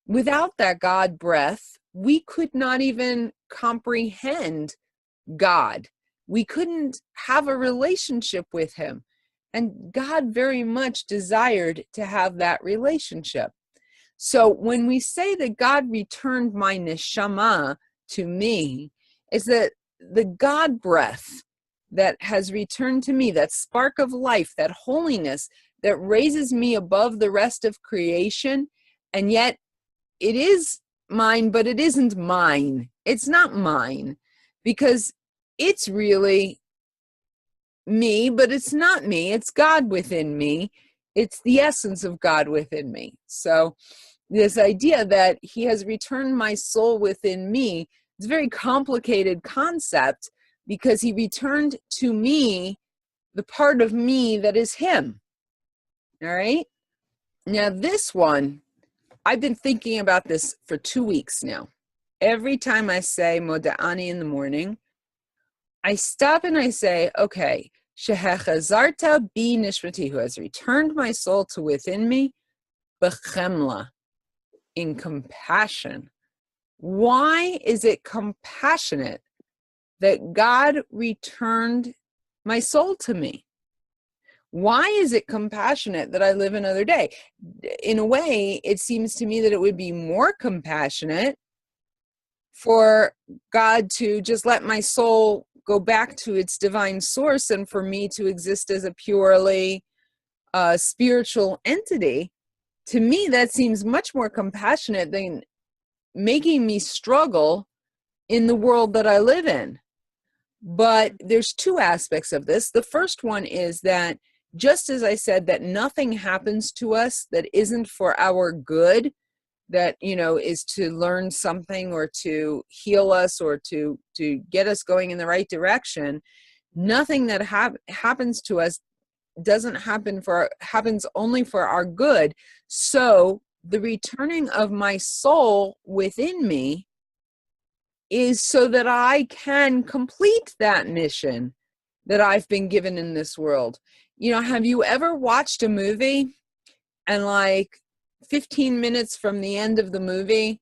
without that God breath, we could not even comprehend God. We couldn't have a relationship with him. And God very much desired to have that relationship. So when we say that God returned my neshama to me, is that the God breath that has returned to me, that spark of life, that holiness that raises me above the rest of creation, and yet it is mine, but it isn't mine. It's not mine because it's really me, but it's not me. It's God within me. It's the essence of God within me. So this idea that he has returned my soul within me, it's a very complicated concept because he returned to me the part of me that is him. All right. Now this one, I've been thinking about this for 2 weeks now. Every time I say Moda'ani in the morning, I stop and I say, okay, Shehechazarta bi nishmati, who has returned my soul to within me, b'chemla, in compassion. Why is it compassionate that God returned my soul to me? Why is it compassionate that I live another day? In a way, it seems to me that it would be more compassionate for God to just let my soul go back to its divine source and for me to exist as a purely spiritual entity. To me, that seems much more compassionate than making me struggle in the world that I live in. But there's two aspects of this. The first one is that just as I said that nothing happens to us that isn't for our good, that, you know, is to learn something or to heal us or to get us going in the right direction, nothing that happens to us happens only for our good. So the returning of my soul within me is so that I can complete that mission that I've been given in this world. You know, have you ever watched a movie and like 15 minutes from the end of the movie,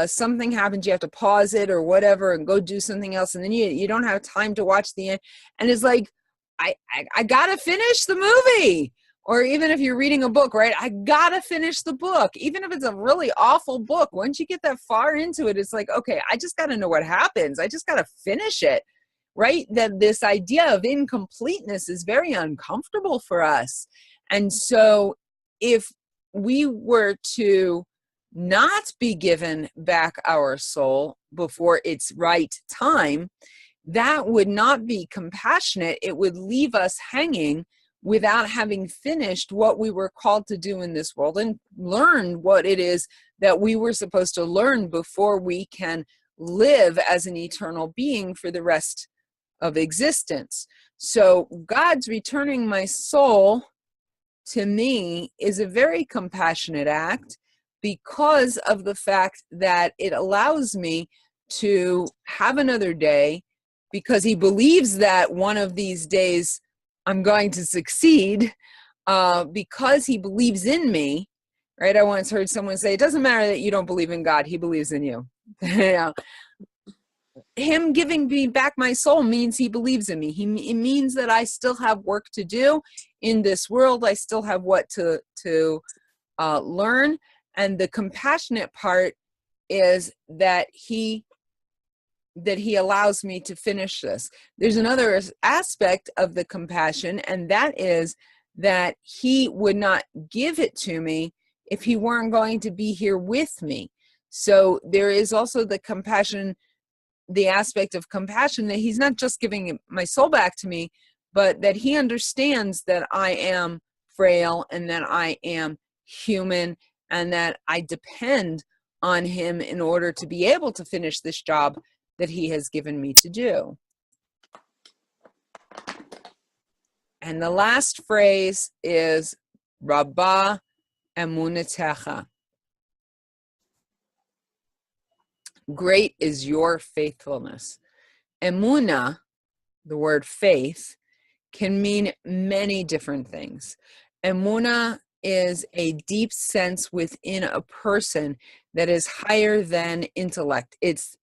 something happens, you have to pause it or whatever and go do something else, and then you don't have time to watch the end, and it's like, I gotta finish the movie. Or even if you're reading a book, right? I gotta finish the book. Even if it's a really awful book, once you get that far into it, it's like, okay, I just gotta know what happens. I just gotta finish it, right? That this idea of incompleteness is very uncomfortable for us. And so if we were to not be given back our soul before its right time, that would not be compassionate. It would leave us hanging without having finished what we were called to do in this world and learn what it is that we were supposed to learn before we can live as an eternal being for the rest of existence. So God's returning my soul to me is a very compassionate act because of the fact that it allows me to have another day, because he believes that one of these days I'm going to succeed, because he believes in me, right? I once heard someone say, it doesn't matter that you don't believe in God, he believes in you. Yeah. Him giving me back my soul means he believes in me. It means that I still have work to do in this world. I still have what to learn. And the compassionate part is that he allows me to finish this. There's another aspect of the compassion, and that is that he would not give it to me if he weren't going to be here with me. So there is also the compassion, the aspect of compassion, that he's not just giving my soul back to me, but that he understands that I am frail and that I am human and that I depend on him in order to be able to finish this job that he has given me to do. And the last phrase is Rabbah emunatecha. Great is your faithfulness. Emunah, the word faith, can mean many different things. Emunah is a deep sense within a person that is higher than intellect. It's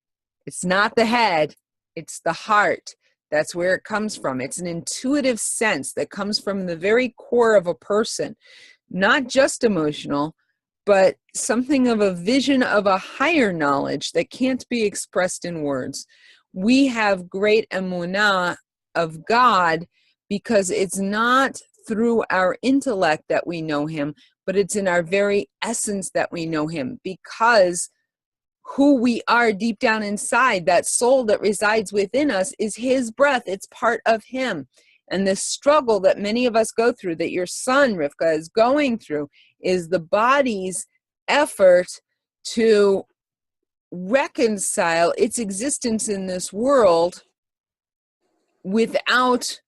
not the head, it's the heart. That's where it comes from. It's an intuitive sense that comes from the very core of a person, not just emotional, but something of a vision of a higher knowledge that can't be expressed in words. We have great emunah of God because it's not through our intellect that we know him, but it's in our very essence that we know him, because who we are deep down inside, that soul that resides within us, is his breath. It's part of him. And the struggle that many of us go through, that your son, Rivka, is going through, is the body's effort to reconcile its existence in this world without,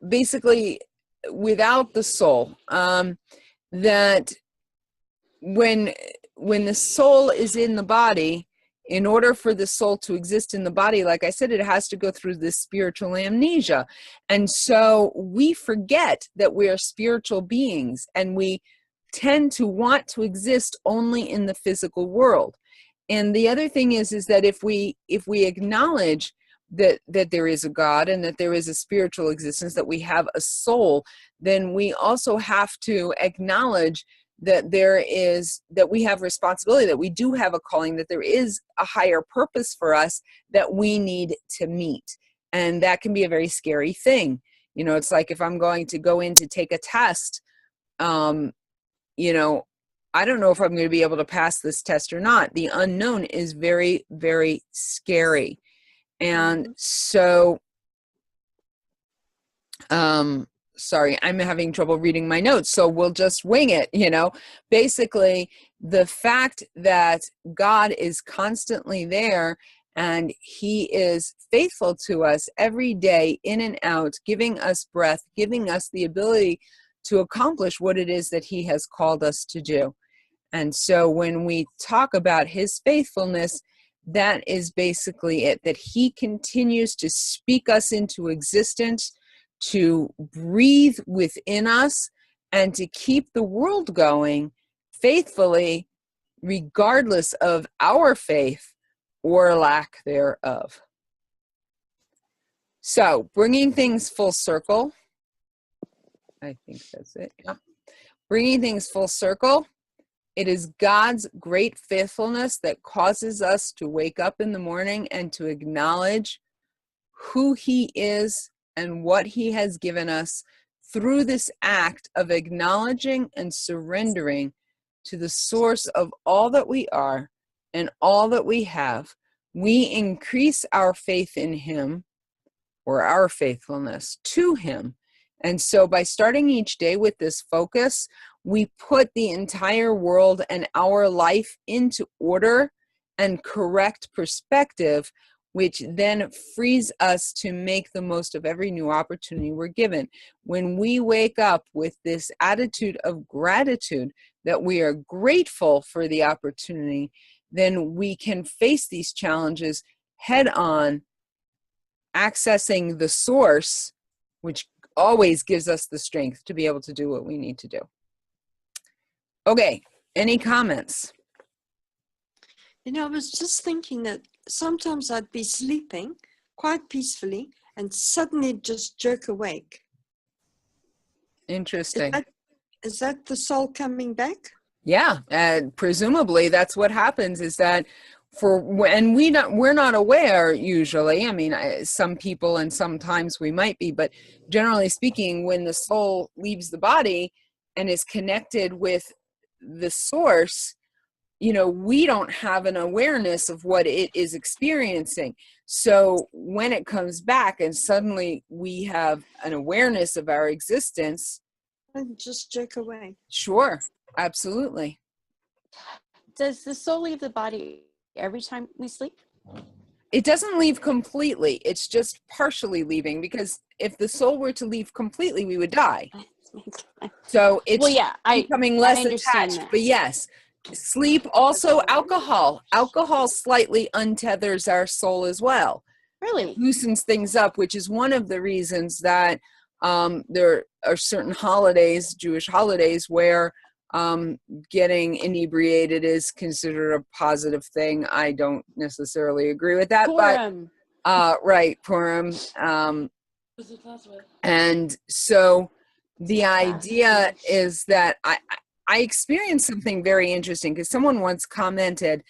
basically, without the soul. That when the soul is in the body, in order for the soul to exist in the body, like I said, it has to go through this spiritual amnesia. And so we forget that we are spiritual beings, and we tend to want to exist only in the physical world. And the other thing is that if we acknowledge that there is a God and that there is a spiritual existence, that we have a soul, then we also have to acknowledge that that we have responsibility, that we do have a calling, that there is a higher purpose for us that we need to meet. And that can be a very scary thing. You know, it's like if I'm going to go in to take a test, you know, I don't know if I'm going to be able to pass this test or not. The unknown is very, very scary. And so, sorry, I'm having trouble reading my notes, so we'll just wing it, you know. Basically, the fact that God is constantly there and he is faithful to us every day, in and out, giving us breath, giving us the ability to accomplish what it is that he has called us to do. And so when we talk about his faithfulness, that is basically it, that he continues to speak us into existence, to breathe within us, and to keep the world going faithfully, regardless of our faith or lack thereof. So, bringing things full circle, I think that's it. Yeah. Bringing things full circle, it is God's great faithfulness that causes us to wake up in the morning and to acknowledge who he is and what he has given us through this act of acknowledging and surrendering to the source of all that we are and all that we have. We increase our faith in him, or our faithfulness to him. And so by starting each day with this focus, we put the entire world and our life into order and correct perspective, which then frees us to make the most of every new opportunity we're given. When we wake up with this attitude of gratitude, that we are grateful for the opportunity, then we can face these challenges head on, accessing the source, which always gives us the strength to be able to do what we need to do. Okay, any comments? You know, I was just thinking that sometimes I'd be sleeping quite peacefully and suddenly just jerk awake. Interesting. Is that the soul coming back? Yeah, and presumably that's what happens, is that we're not aware usually. I mean, some people and sometimes we might be, but generally speaking, when the soul leaves the body and is connected with the source, you know, we don't have an awareness of what it is experiencing. So when it comes back and suddenly we have an awareness of our existence, And just jerk away. sure, absolutely. does the soul leave the body every time we sleep? It doesn't leave completely. It's just partially leaving, because if the soul were to leave completely, we would die. So it's Well, yeah, becoming less understand attached. that. But yes, sleep, also alcohol. Alcohol slightly untethers our soul as well. Really? Loosens things up, which is one of the reasons that there are certain holidays, Jewish holidays, where getting inebriated is considered a positive thing. I don't necessarily agree with that, Purim. but right, Purim. And so the idea is that I experienced something very interesting, because someone once commented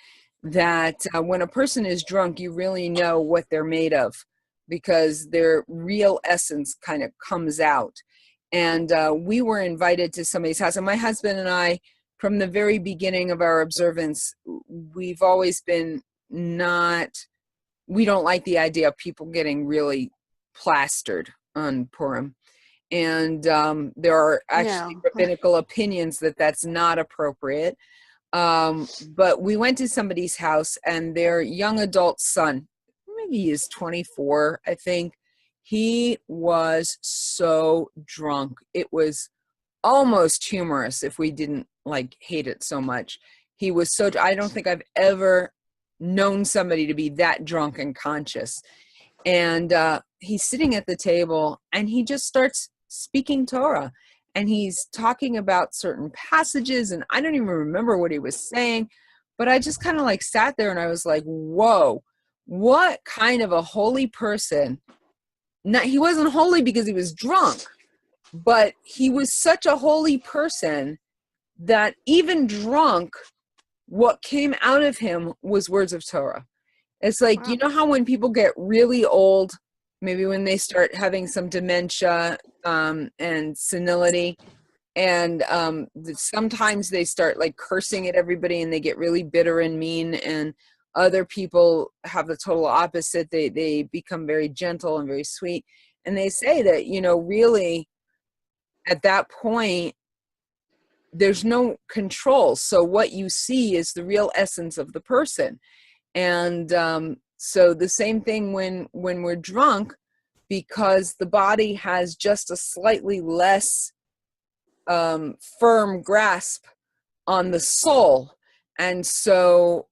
that when a person is drunk, you really know what they're made of, because their real essence kind of comes out. And we were invited to somebody's house, and my husband and I, from the very beginning of our observance, we've always been we don't like the idea of people getting really plastered on Purim. And there are actually rabbinical opinions that that's not appropriate. But we went to somebody's house, and their young adult son, maybe he is 24, I think, he was so drunk. It was almost humorous if we didn't hate it so much. He was so, I don't think I've ever known somebody to be that drunk and conscious. And he's sitting at the table, and he just starts speaking Torah, and he's talking about certain passages, and I don't even remember what he was saying, but I just kind of sat there, and I was like, whoa, what kind of a holy person. He wasn't holy because he was drunk, but he was such a holy person that even drunk, what came out of him was words of Torah. It's like, wow. You know how when people get really old, maybe when they start having some dementia and senility, and sometimes they start cursing at everybody, and they get really bitter and mean, and other people have the total opposite. They become very gentle and very sweet. And they say that, really at that point, there's no control. So what you see is the real essence of the person. And so the same thing when we're drunk, because the body has just a slightly less firm grasp on the soul. And so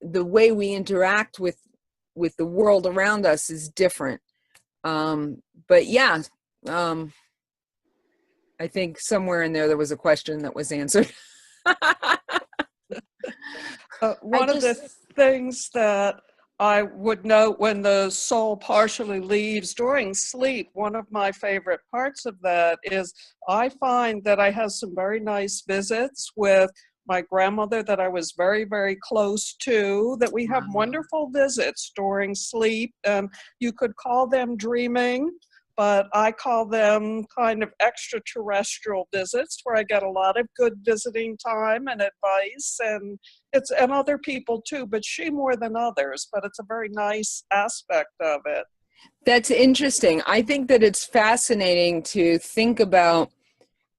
the way we interact with the world around us is different. But yeah, I think somewhere in there was a question that was answered. One of the things that I would note when the soul partially leaves during sleep, one of my favorite parts of that is I find that I have some very nice visits with my grandmother that I was very, very close to, that we have wonderful visits during sleep. You could call them dreaming, but I call them kind of extraterrestrial visits, where I get a lot of good visiting time and advice, and other people too, but she more than others, but it's a very nice aspect of it. That's interesting. I think that it's fascinating to think about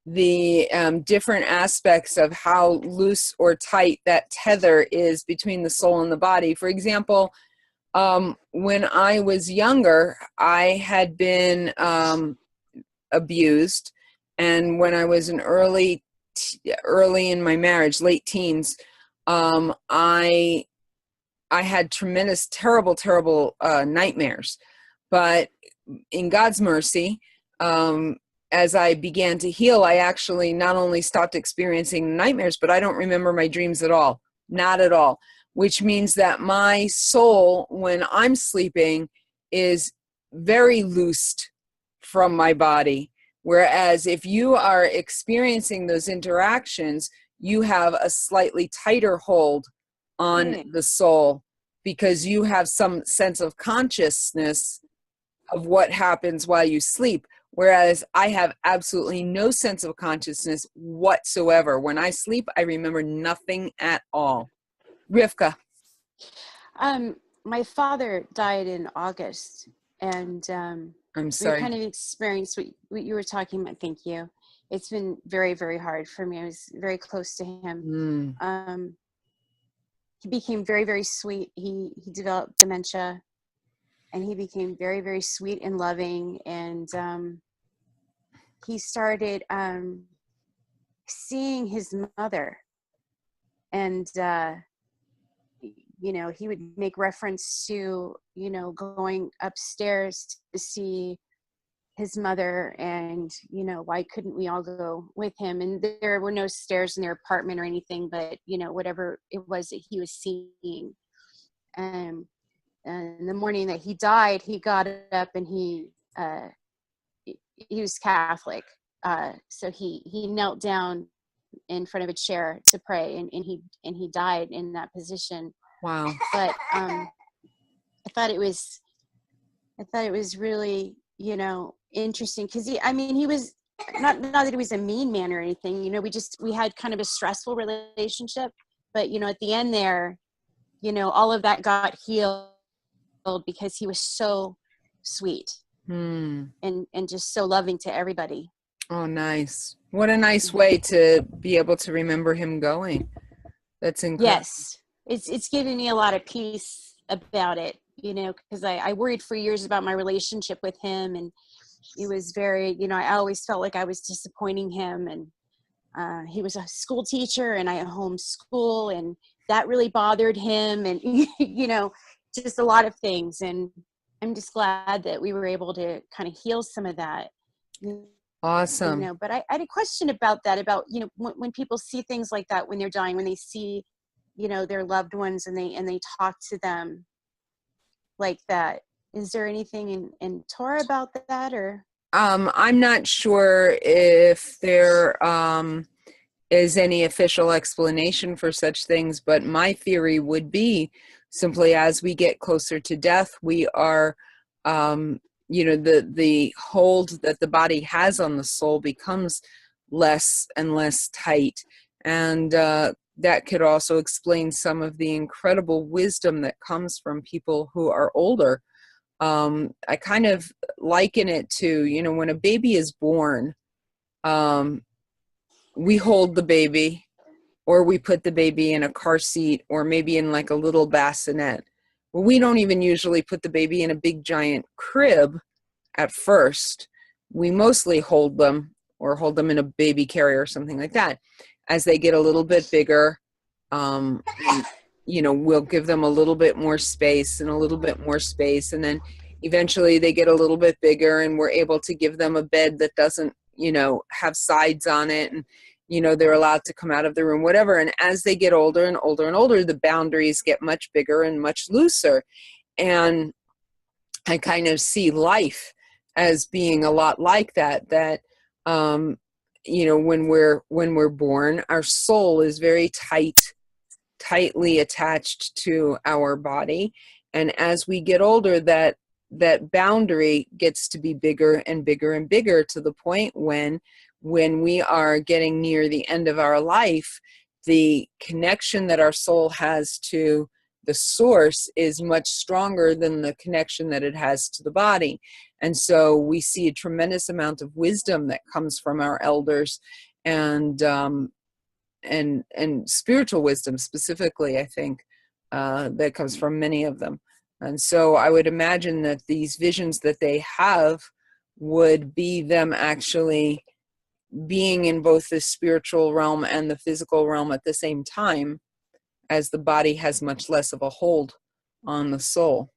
the different aspects of how loose or tight that tether is between the soul and the body. For example, when I was younger, I had been abused, and when I was early in my marriage, late teens, I had tremendous, terrible nightmares. But in God's mercy, as I began to heal, I actually not only stopped experiencing nightmares, but I don't remember my dreams at all, not at all. Which means that my soul, when I'm sleeping, is very loosed from my body. Whereas if you are experiencing those interactions, you have a slightly tighter hold on the soul, because you have some sense of consciousness of what happens while you sleep. Whereas I have absolutely no sense of consciousness whatsoever. When I sleep, I remember nothing at all. Rivka. My father died in August, and I'm sorry. we kind of experienced what you were talking about. Thank you. It's been very, very hard for me. I was very close to him. he became very, very sweet. He developed dementia, and he became very, very sweet and loving. And he started seeing his mother, and you know, he would make reference to, you know, going upstairs to see his mother, and, you know, why couldn't we all go with him? And there were no stairs in their apartment or anything, but, you know, whatever it was that he was seeing. And the morning that he died, he got up, and he was Catholic. So he knelt down in front of a chair to pray, and he died in that position. Wow. But I thought it was really, you know, interesting, because he was not that he was a mean man or anything. You know, we had kind of a stressful relationship, but, you know, at the end there, you know, all of that got healed because he was so sweet and just so loving to everybody. Oh, nice. What a nice way to be able to remember him going. That's incredible. Yes. It's given me a lot of peace about it, you know, because I worried for years about my relationship with him, and he was very, you know, I always felt like I was disappointing him, and he was a school teacher, and I homeschool, and that really bothered him, and, you know, just a lot of things. And I'm just glad that we were able to kind of heal some of that. Awesome. You know, but I had a question about that, about, you know, when people see things like that, when they're dying, when they see, you know, their loved ones, and they talk to them like that. Is there anything in Torah about that, or? I'm not sure if there is any official explanation for such things, but my theory would be simply, as we get closer to death, we are, you know, the hold that the body has on the soul becomes less and less tight. And that could also explain some of the incredible wisdom that comes from people who are older. I kind of liken it to, you know, when a baby is born, we hold the baby, or we put the baby in a car seat, or maybe in like a little bassinet. Well, we don't even usually put the baby in a big giant crib at first. We mostly hold them, or hold them in a baby carrier or something like that. As they get a little bit bigger, you know, we'll give them a little bit more space and a little bit more space. And then eventually they get a little bit bigger, and we're able to give them a bed that doesn't, you know, have sides on it. And, you know, they're allowed to come out of the room, whatever. And as they get older and older and older, the boundaries get much bigger and much looser. And I kind of see life as being a lot like that, you know, when we're born, our soul is very tightly attached to our body. And as we get older, that boundary gets to be bigger and bigger and bigger, to the point when we are getting near the end of our life, the connection that our soul has to the source is much stronger than the connection that it has to the body. And so we see a tremendous amount of wisdom that comes from our elders, and spiritual wisdom specifically, I think, that comes from many of them. And so I would imagine that these visions that they have would be them actually being in both the spiritual realm and the physical realm at the same time, as the body has much less of a hold on the soul.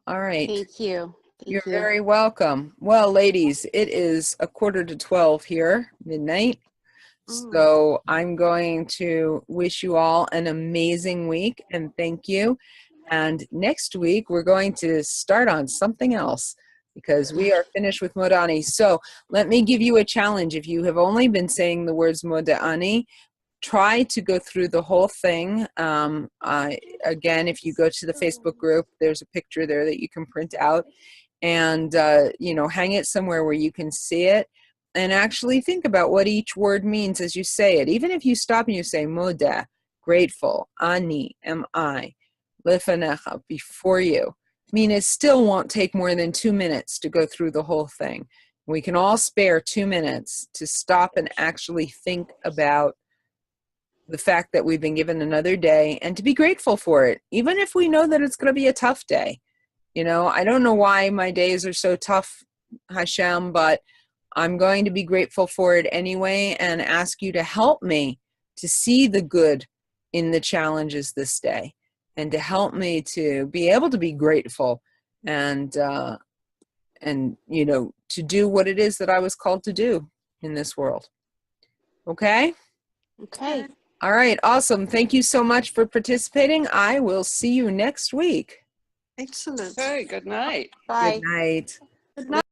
All right. Thank you. You're very welcome. Well, ladies, it is 11:45 here, midnight. So I'm going to wish you all an amazing week, and thank you. And next week, we're going to start on something else, because we are finished with Modani. So let me give you a challenge. If you have only been saying the words Modani, try to go through the whole thing. Again, if you go to the Facebook group, there's a picture there that you can print out, and you know, hang it somewhere where you can see it, and actually think about what each word means as you say it. Even if you stop and you say Moda, grateful, Ani, am I, Lefanecha, before you. I mean, it still won't take more than 2 minutes to go through the whole thing. We can all spare 2 minutes to stop and actually think about the fact that we've been given another day and to be grateful for it, even if we know that it's going to be a tough day. You know, I don't know why my days are so tough, Hashem, but I'm going to be grateful for it anyway and ask you to help me to see the good in the challenges this day and to help me to be able to be grateful and you know, to do what it is that I was called to do in this world. Okay? Okay. All right, awesome. Thank you so much for participating. I will see you next week. Excellent. Okay, good night. Bye. Good night. Good night.